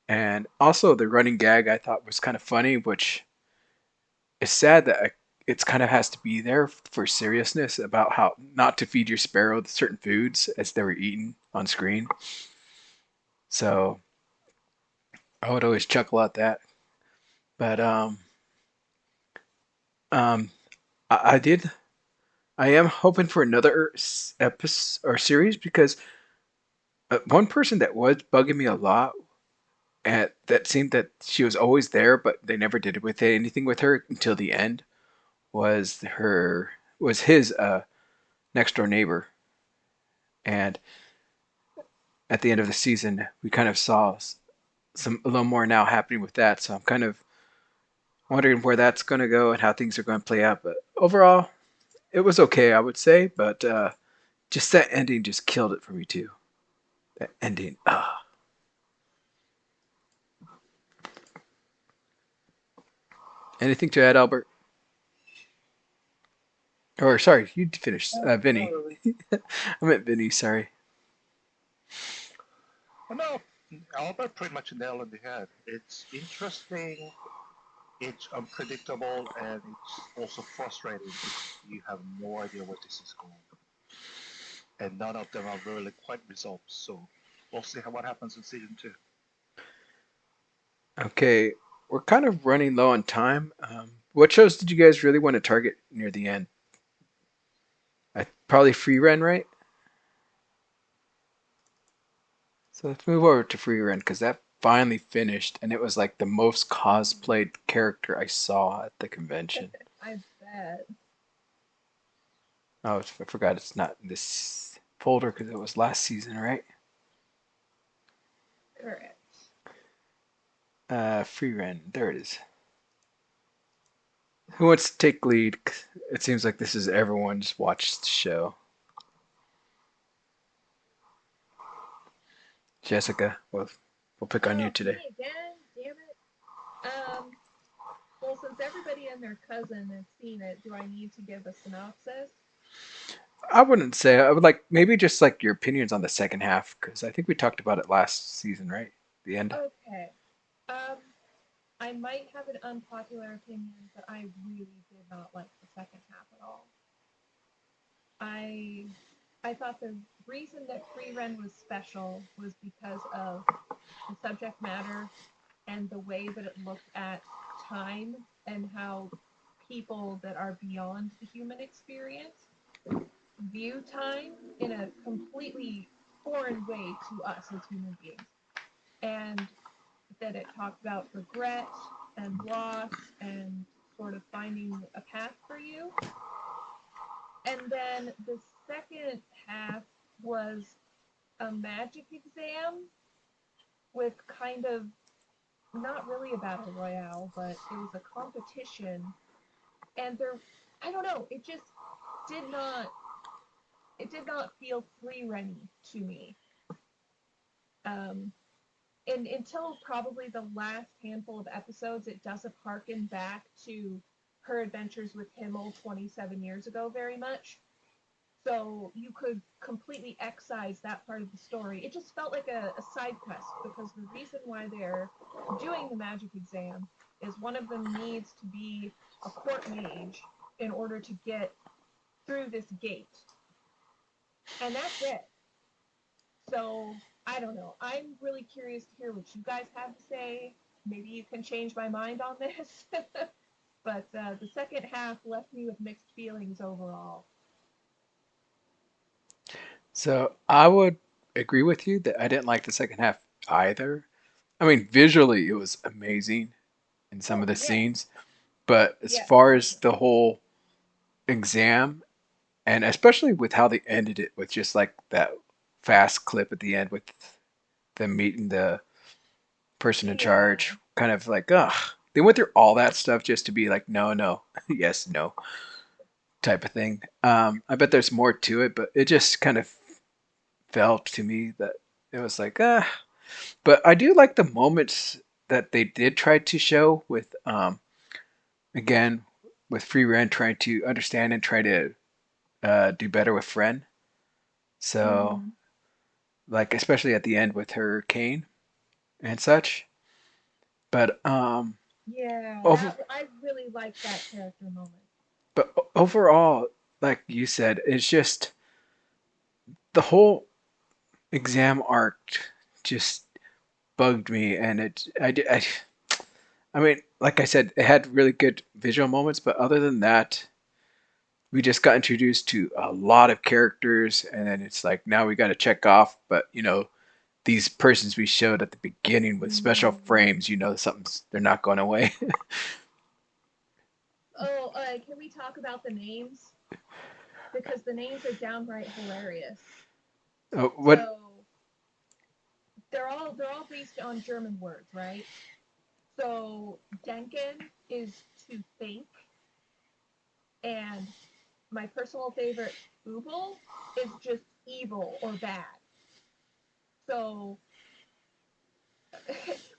and also the running gag I thought was kind of funny, which is sad that it's kind of has to be there for seriousness about how not to feed your sparrow certain foods as they were eaten on screen. So I would always chuckle at that. But um, I did. I am hoping for another episode or series because one person that was bugging me a lot and that seemed that she was always there, but they never did it with anything with her until the end was his next door neighbor, and at the end of the season, we kind of saw some a little more now happening with that. So I'm kind of wondering where that's going to go and how things are going to play out. But overall, it was okay, I would say. But just that ending just killed it for me too. That ending. Ah. Anything to add, Albert? Or sorry, you finished, Not Vinny. really. I meant Vinny. Sorry. Oh, no, Albert pretty much nailed on the head. It's interesting, it's unpredictable, and it's also frustrating because you have no idea where this is going. And none of them are really quite resolved. So we'll see what happens in season two. Okay, we're kind of running low on time. What shows did you guys really want to target near the end? Probably Free Run, right? So let's move over to Free Run because that finally finished, and it was like the most cosplayed character I saw at the convention. I bet. Oh, I forgot it's not in this folder because it was last season, right? Correct. Free Run, there it is. Who wants to take lead? It seems like this is everyone just watched the show. Jessica, we'll pick on you Oh, today. me again? Damn it. Well, since everybody and their cousin has seen it, do I need to give a synopsis? I wouldn't say. I would like maybe just like your opinions on the second half because I think we talked about it last season, right? The end. Okay. Um, I might have an unpopular opinion, but I really did not like the second half at all. I I thought the reason that Free Run was special was because of the subject matter and the way that it looked at time and how people that are beyond the human experience view time in a completely foreign way to us as human beings. And that it talked about regret and loss and sort of finding a path for you. And then the second half was a magic exam with kind of not really a battle royale, but it was a competition. And there, I don't know, did not, it did not feel free runny to me. Um, and until probably the last handful of episodes, it doesn't harken back to her adventures with Himmel 27 years ago very much. So you could completely excise that part of the story. It just felt like a side quest because the reason why they're doing the magic exam is one of them needs to be a court mage in order to get through this gate. And that's it. So I don't know. I'm really curious to hear what you guys have to say. Maybe you can change my mind on this. But the second half left me with mixed feelings overall. So I would agree with you that I didn't like the second half either. I mean, visually it was amazing in some of Oh, the yes. scenes, but as Yes, far as the definitely. whole exam, and especially with how they ended it with just like that fast clip at the end with them meeting the person in Yeah. charge, kind of like, ugh. They went through all that stuff just to be like, no, no, yes, no, type of thing. I bet there's more to it, but it just kind of felt to me that it was like, ah. But I do like the moments that they did try to show with, again, with Free Ren trying to understand and try to do better with Fren. So, Mm-hmm. like, especially at the end with her cane and such. But Yeah, over, that I really liked that character moment. but overall, like you said, it's just the whole exam arc just bugged me, and I mean, like I said, it had really good visual moments, but other than that, we just got introduced to a lot of characters, and then it's like now we got to check off. But these persons we showed at the beginning with special Mm. frames, something's they're not going away. Oh, can we talk about the names? Because the names are downright hilarious. What? So, they're all based on German words, right? So Denken is to think, and my personal favorite, Ubel, is just evil or bad. So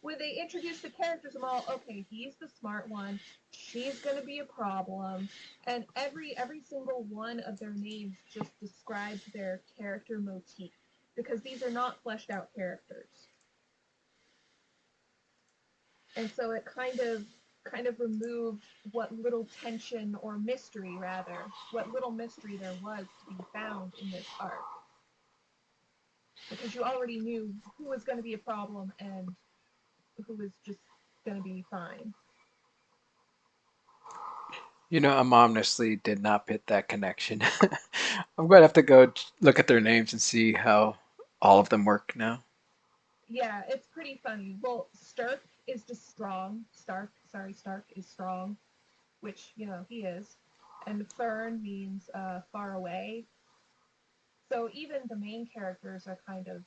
when they introduce the characters, I'm all okay. He's the smart one. She's gonna be a problem, and every single one of their names just describes their character motif because these are not fleshed out characters, and so it kind of removed what little tension or mystery rather, what little mystery there was to be found in this arc because you already knew who was going to be a problem and who was just going to be fine. You know, I'm honestly did not put that connection. I'm going to have to go look at their names and see how all of them work now. Yeah, it's pretty funny. Well, Stark is just strong. Stark is strong, which, he is. And Fern means far away. So even the main characters are kind of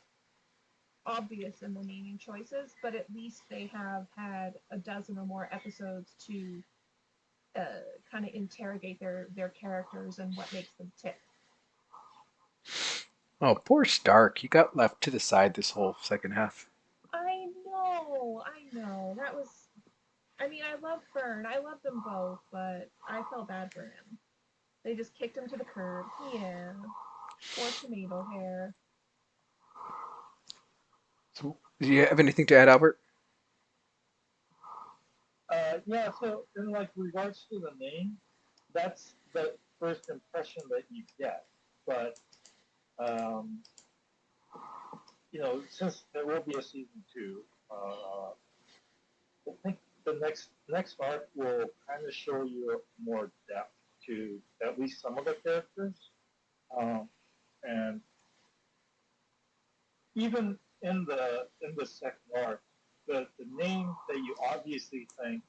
obvious in the naming choices, but at least they have had a dozen or more episodes to kind of interrogate their characters and what makes them tick. Oh, poor Stark. He got left to the side this whole second half. I know. That was. I mean, I love Fern. I love them both, but I felt bad for him. They just kicked him to the curb. Yeah, poor tomato hair. So, do you have anything to add, Albert? Yeah, so in like regards to the name, that's the first impression that you get. But um, since there will be a season two, I think the next arc will kind of show you more depth to at least some of the characters, um, and even in the second arc, the name that you obviously think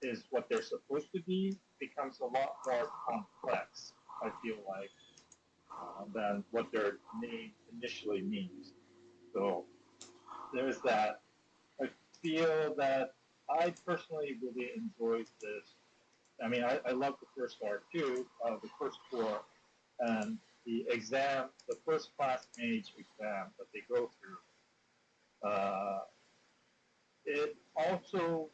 is what they're supposed to be becomes a lot more complex. I feel like than what their name initially means. So there's that. I feel that I personally really enjoyed this. I mean, I love the first arc too, the first four, and the exam, the first class mage exam that they go through. It also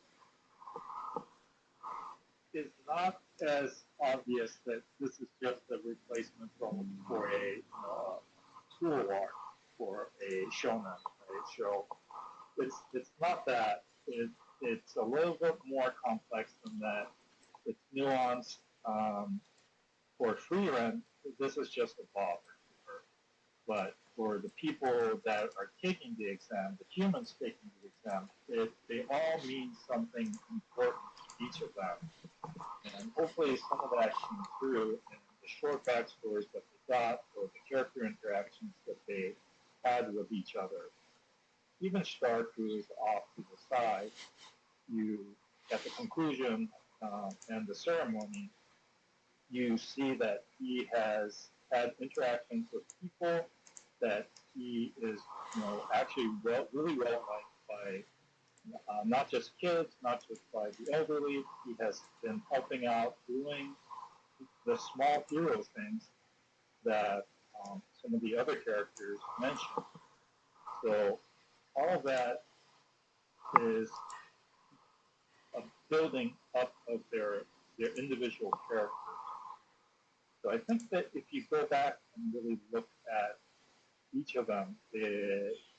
is not as obvious that this is just a replacement for a school arc for a shonen, right? So it's not that. It's a little bit more complex than that. It's nuanced. For Freerun, this is just a bother. But for the people that are taking the exam, the humans taking the exam, they all mean something important to each of them. And hopefully some of that came through in the short backstories that they got or the character interactions that they had with each other. Even Stark, who is off to the side, you at the conclusion and the ceremony, you see that he has had interactions with people, that he is, actually really well liked by not just kids, not just by the elderly. He has been helping out, doing the small hero things that some of the other characters mentioned. So all of that is a building up of their individual characters. So I think that if you go back and really look at each of them,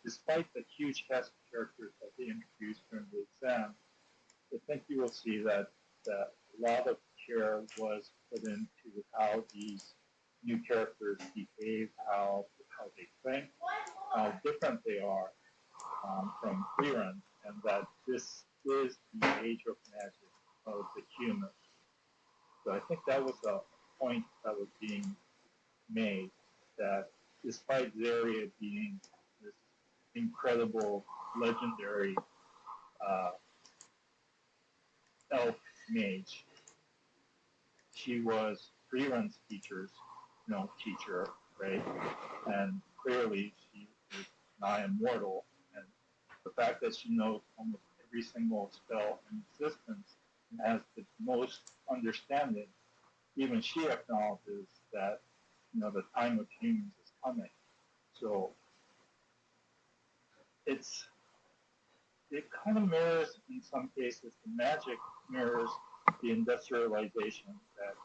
despite the huge cast of characters that they introduced during the exam, I think you will see that a lot of care was put into how these new characters behave, how they think, how different they are from Freerun, and that this is the age of magic of the humans. So I think that was a point that was being made, that despite Zarya being this incredible, legendary uh, elf mage, she was Freerun's teacher, right? And clearly she is nigh immortal, and the fact that she knows almost every single spell in existence and has the most understanding, even she acknowledges that the time of humans is coming. So it's it kind of mirrors in some cases the magic mirrors the industrialization that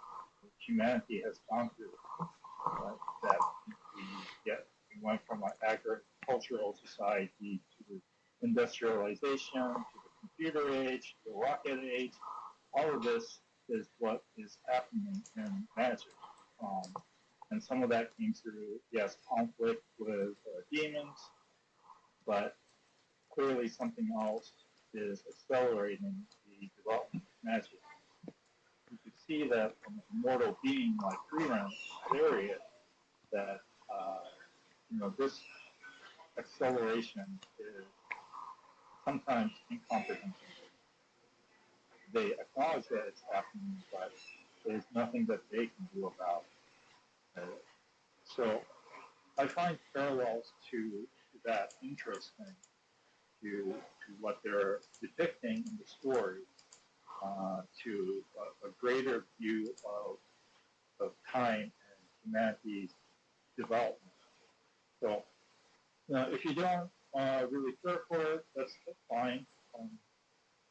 humanity has gone through. That we went from an agricultural society to industrialization to the computer age to the rocket age. All of this is what is happening in magic. Um, and some of that came through, yes, conflict with demons, but clearly something else is accelerating the development of magic. You could see that from an immortal being like Freeran area, that this acceleration is sometimes incomprehensible. They acknowledge that it's happening, but there's nothing that they can do about it. So I find parallels to that interesting, to what they're depicting in the story, to a greater view of time and humanity's development. So, if you don't really care for it, that's fine.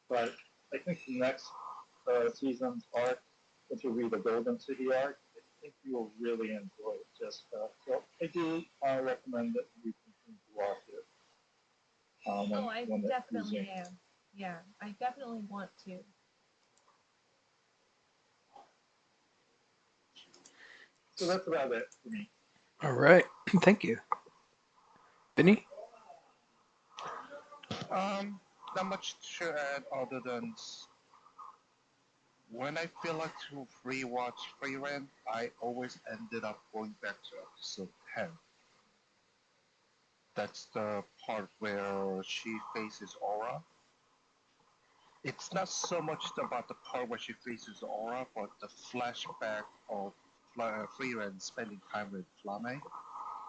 But I think the next season's arc, which will be the Golden City arc, I think you will really enjoy it. So I do recommend that you continue to watch it Oh, I when it definitely resumes. am. Yeah, I definitely want to. So that's about it for me. All right. Thank you. Benny? Um, Not much to add other than when I feel like to rewatch Free Rent, I always ended up going back to episode 10. That's the part where she faces Aura. It's not so much about the part where she faces Aura, but the flashback of Free Rent spending time with Flame,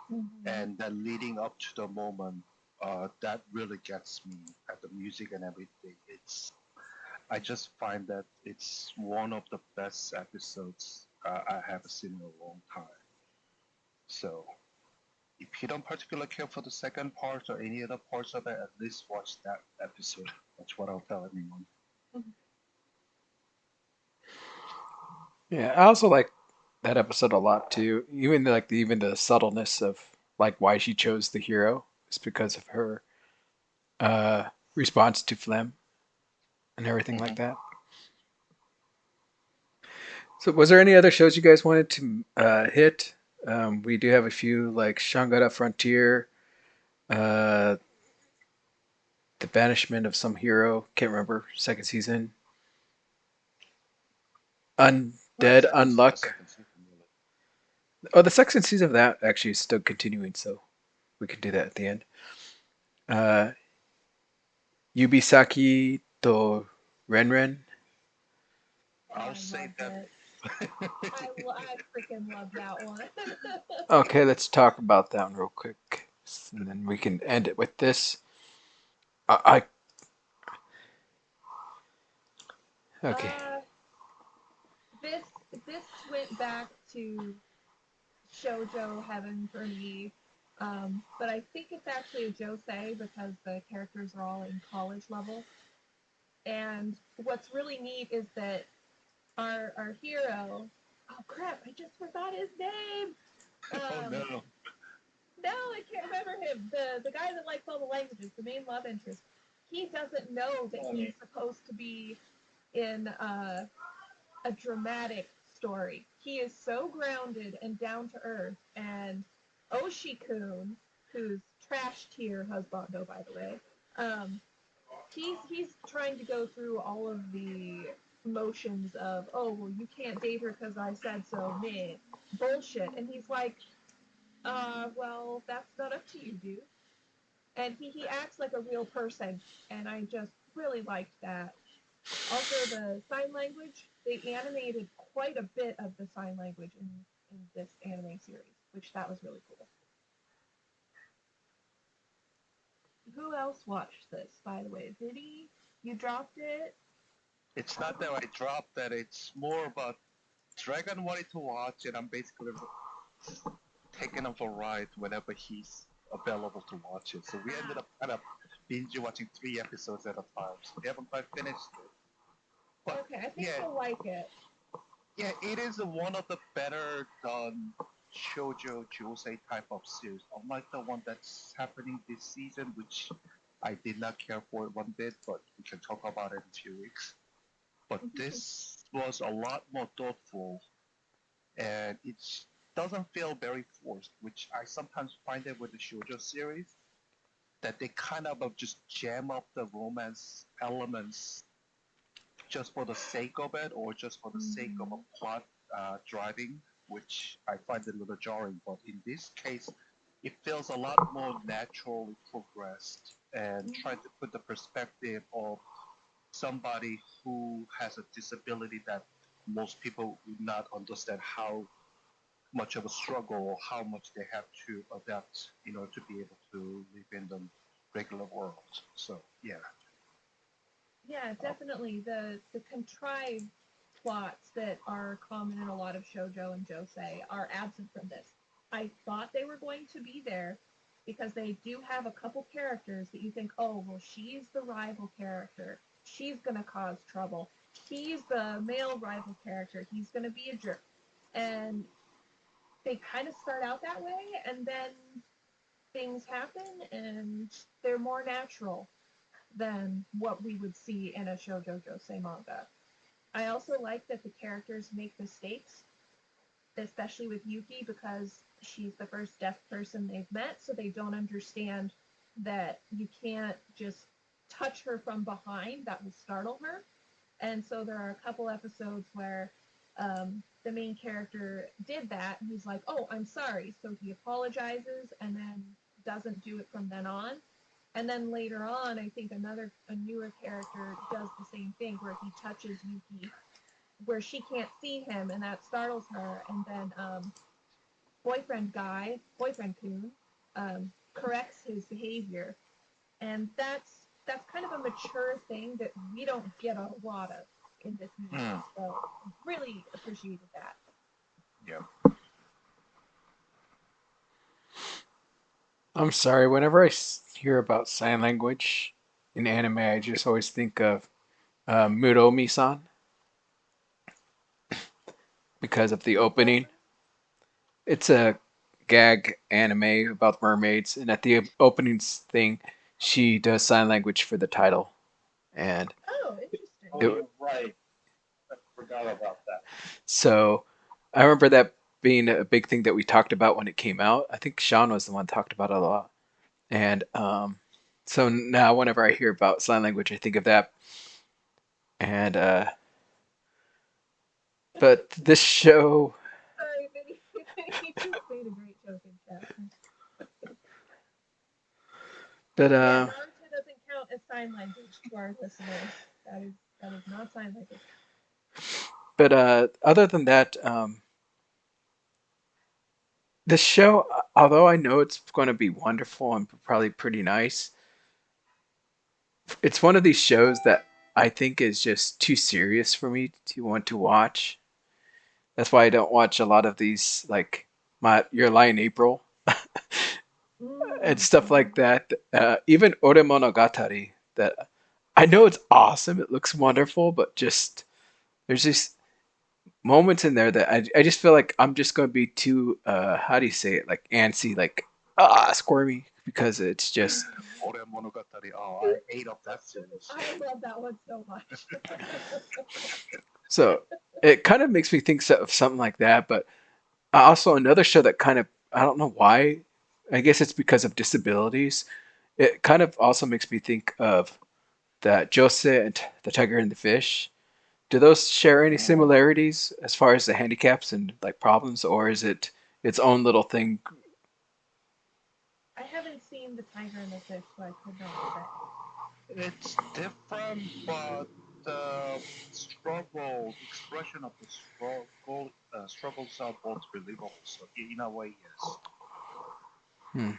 Hmm. and then leading up to the moment, that really gets me at the music and everything. I just find that it's one of the best episodes I have seen in a long time. So if you don't particularly care for the second part or any other parts of it, at least watch that episode. That's what I'll tell anyone. Yeah, I also like that episode a lot too. Even the subtleness of like why she chose the hero is because of her uh response to Flem and everything like Hmm. that. So, was there any other shows you guys wanted to hit? We do have a few like Shangara Frontier, uh, The Banishment of Some Hero. Can't remember second season. Undead The Unluck. second season, really. Oh, the second season of that actually is still continuing, so we can do that at the end. Uh, Yubisaki to Renren. Oh, I'll I say loved that. it. I freaking love that one. Okay, let's talk about that one real quick, and then we can end it with this. I okay. uh, this this went back to shojo heaven for me. But I think it's actually a josei because the characters are all in college level. And what's really neat is that our hero, oh crap, I just forgot his name. Oh Um, no. no, I can't remember him. The guy that likes all the languages, the main love interest. He doesn't know that he's Funny. supposed to be in a dramatic story. He is so grounded and down to earth. And Oshikun, who's trash tier husbando, by the way, um, he's trying to go through all of the motions of, oh well, you can't date her because I said so, meh, bullshit. And he's like, well, that's not up to you, dude. And he acts like a real person, and I just really liked that. Also, the sign language, they animated quite a bit of the sign language in this anime series, which that was really cool. Who else watched this, by the way? Did he? You dropped it? It's not that I dropped that. It's more about Dragon wanted to watch, and I'm basically taking him for a ride whenever he's available to watch it. So we ended Ah, up kind of binge watching 3 episodes at a time. So we haven't quite finished it. But okay. I think yeah, he'll like it. yeah, it is one of the better done shoujo josei type of series. Unlike the one that's happening this season, which I did not care for one bit, but we can talk about it in a few weeks. But this was a lot more thoughtful, and it doesn't feel very forced, which I sometimes find it with the shoujo series, that they kind of just jam up the romance elements just for the sake of it, or just for the sake of a Hmm. plot driving, which I find a little jarring. But in this case, it feels a lot more naturally progressed and trying to put the perspective of somebody who has a disability that most people would not understand how much of a struggle or how much they have to adapt in order to be able to live in the regular world. So yeah, Yeah, uh, definitely. The contrived plots that are common in a lot of shoujo and josei are absent from this. I thought they were going to be there because they do have a couple characters that you think, oh, well, she's the rival character. She's gonna cause trouble. He's the male rival character. He's gonna be a jerk. And they kind of start out that way, and then things happen, and they're more natural than what we would see in a shoujo josei manga. I also like that the characters make mistakes, especially with Yuki, because she's the first deaf person they've met, so they don't understand that you can't just touch her from behind, that will startle her. And so there are a couple episodes where the main character did that, and he's like, "Oh, I'm sorry." So he apologizes and then doesn't do it from then on. And then later on, I think a newer character does the same thing where he touches Yuki where she can't see him, and that startles her. And then boyfriend Coon, corrects his behavior, and that's kind of a mature thing that we don't get a lot of in this medium. mm, So really appreciated that. yeah. I'm sorry. Whenever hear about sign language in anime, I just always think of Muromi-san because of the What's opening. that? It's a gag anime about mermaids, and at the opening thing, she does sign language for the title, and Oh, interesting. Oh, it you're right. I forgot about that. so I remember that being a big thing that we talked about when it came out. I think Sean was the one that talked about it a lot, and so now whenever I hear about sign language, I think of that, and but this show, Sorry, Vinny. You just made a great joke in chat. but Yeah, Naruto doesn't count as sign language to our listeners. That is not sign language. other than that, the show, although I know it's going to be wonderful and probably pretty nice, it's one of these shows that I think is just too serious for me to want to watch. That's why I don't watch a lot of these, like my Your Lie in April and stuff like Mm-hmm. that. Even Ore Monogatari, that I know it's awesome, it looks wonderful, but just there's just moments in there that I just feel like I'm just going to be too, how do you say it, like antsy, like squirmy, because it's just Ore Monogatari. Oh, I ate up that series. I love that one so much. so it kind of makes me think of something like that. But also another show that kind of, I don't know why, I guess it's because of disabilities. It kind of also makes me think of that Jose and the Tiger and the Fish. Do those share any Oh, similarities as far as the handicaps and like problems, or is it its own little thing? I haven't seen The Tiger and the Fish, so I could not say. It's different, but the struggle, expression of the struggles are both believable. So in a way, yes. Hmm.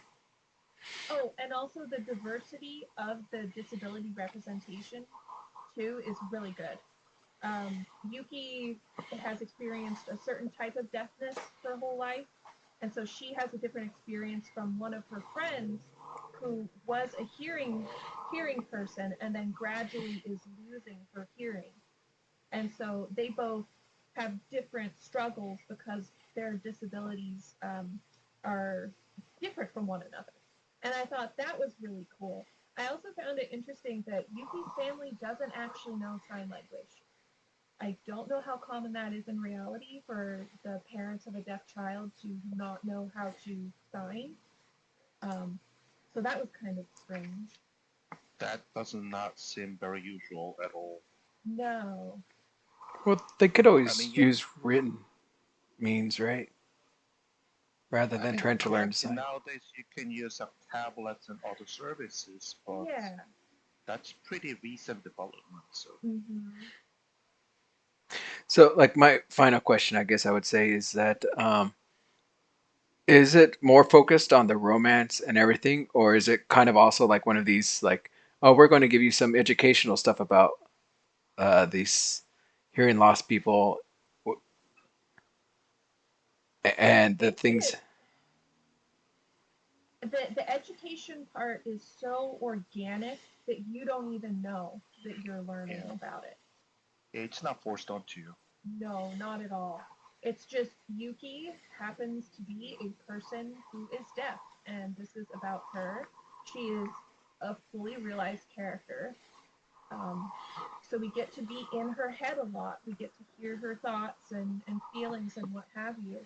Oh, and also the diversity of the disability representation too is really good. Yuki has experienced a certain type of deafness her whole life, and so she has a different experience from one of her friends who was a hearing person and then gradually is losing her hearing. And so they both have different struggles because their disabilities are different from one another. And I thought that was really cool. I also found it interesting that Yuki's family doesn't actually know sign language. I don't know how common that is in reality for the parents of a deaf child to not know how to sign. Um, so that was kind of strange. That does not seem very usual at all. No. Well, they could I always mean, yeah, use written means, right? Rather I than mean, trying to learn to granted, sign. nowadays you can use tablets and other services, but Yeah. that's pretty recent development. So Mm-hmm. So, like, my final question, I guess I would say, is that is it more focused on the romance and everything, or is it kind of also like one of these, like, oh, we're going to give you some educational stuff about these hearing loss people I and the think things? that the education part is so organic that you don't even know that you're learning yeah, about it. it's not forced onto you. No, not at all. It's just Yuki happens to be a person who is deaf, and this is about her. She is a fully realized character. Um, so we get to be in her head a lot. We get to hear her thoughts and feelings and what have you.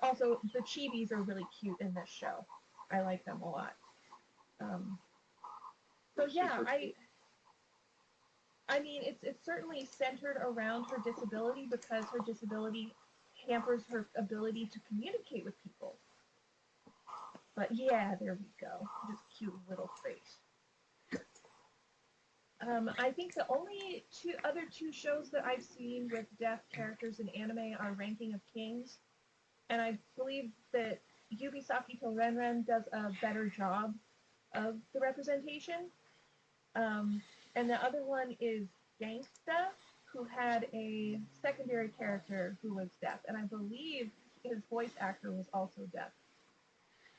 Also, the chibis are really cute in this show. I like them a lot. Um, so They're yeah, super I cute. I mean it's certainly centered around her disability because her disability hampers her ability to communicate with people. But yeah, there we go. Just cute little face. I think the only two shows that I've seen with deaf characters in anime are Ranking of Kings, and I believe that Yubisaki to Renren does a better job of the representation. Um, and the other one is Gangsta, who had a secondary character who was deaf, and I believe his voice actor was also deaf.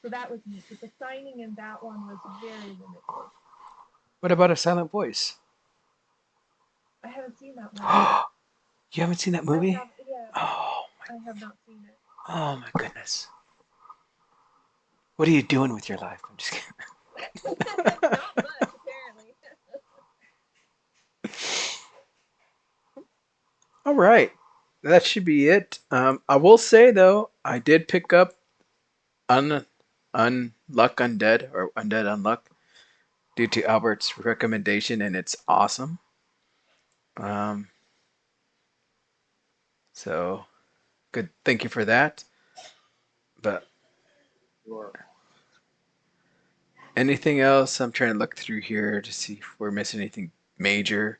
So that was neat. But the signing in that one was very limited. What about a silent voice? I haven't seen that one. You haven't seen that I movie? have, yeah, Oh, I have not seen it. oh my goodness. What are you doing with your life? I'm just kidding. Not much, apparently. All right. That should be it. I will say though, I did pick up Un Unluck Undead or Undead Unluck due to Albert's recommendation, and it's awesome. Um, so good. Thank you for that. But Sure. anything else? I'm trying to look through here to see if we're missing anything major,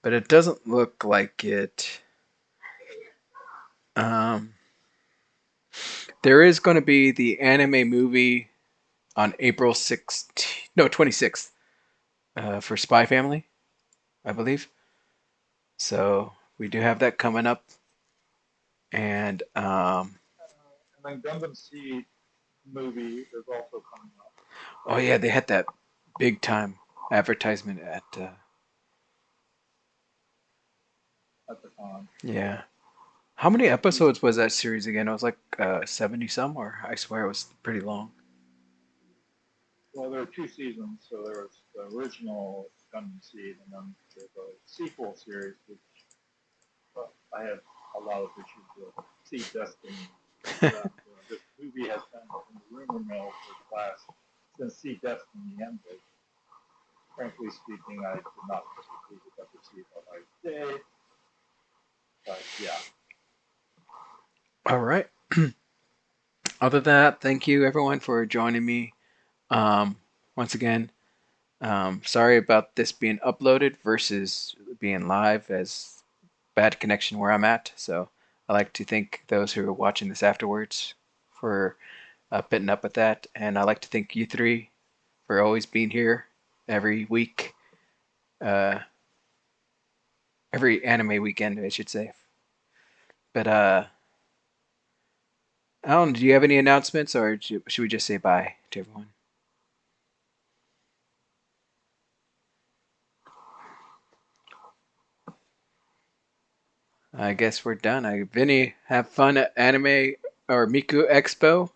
but it doesn't look like it. Um, there is going to be the anime movie on April 16th, no, 26th, for Spy Family, I believe. So we do have that coming up. And And then Gundam Seed movie is also coming up oh yeah, they had that big time advertisement at at the con. yeah. How many episodes was that series again? It was like 70 some, or I swear it was pretty long. Well, there are two seasons, so there was the original Gundam Seed, and then there's a sequel series, which I have a lot of issues with. Seed Destiny. That this movie has been in the rumor mill for the last since Seed Destiny ended. Frankly speaking, I did not particularly ever see the light of day, but yeah. All right. Other than that, thank you everyone for joining me. Um, once again, sorry about this being uploaded versus being live, as bad connection where I'm at. So I like to thank those who are watching this afterwards for putting up with that. And I'd like to thank you three for always being here every week, uh, every anime weekend, I should say. But Alan, do you have any announcements, or should we just say bye to everyone? I guess we're done. Vinny, have fun at Anime or Miku Expo.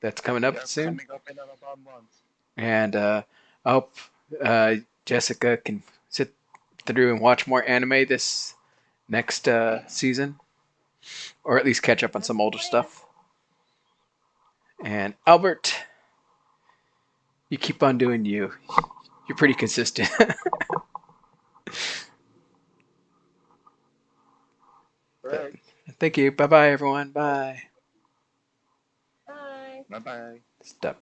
That's coming up Yeah, soon. coming up in about months. And I hope Jessica can sit through and watch more anime this next season, or at least catch up on That's some the older plan. stuff. And Albert, you keep on doing you. You're pretty consistent. But Right. thank you. Bye bye, everyone. Bye. Bye. Bye bye. Stop.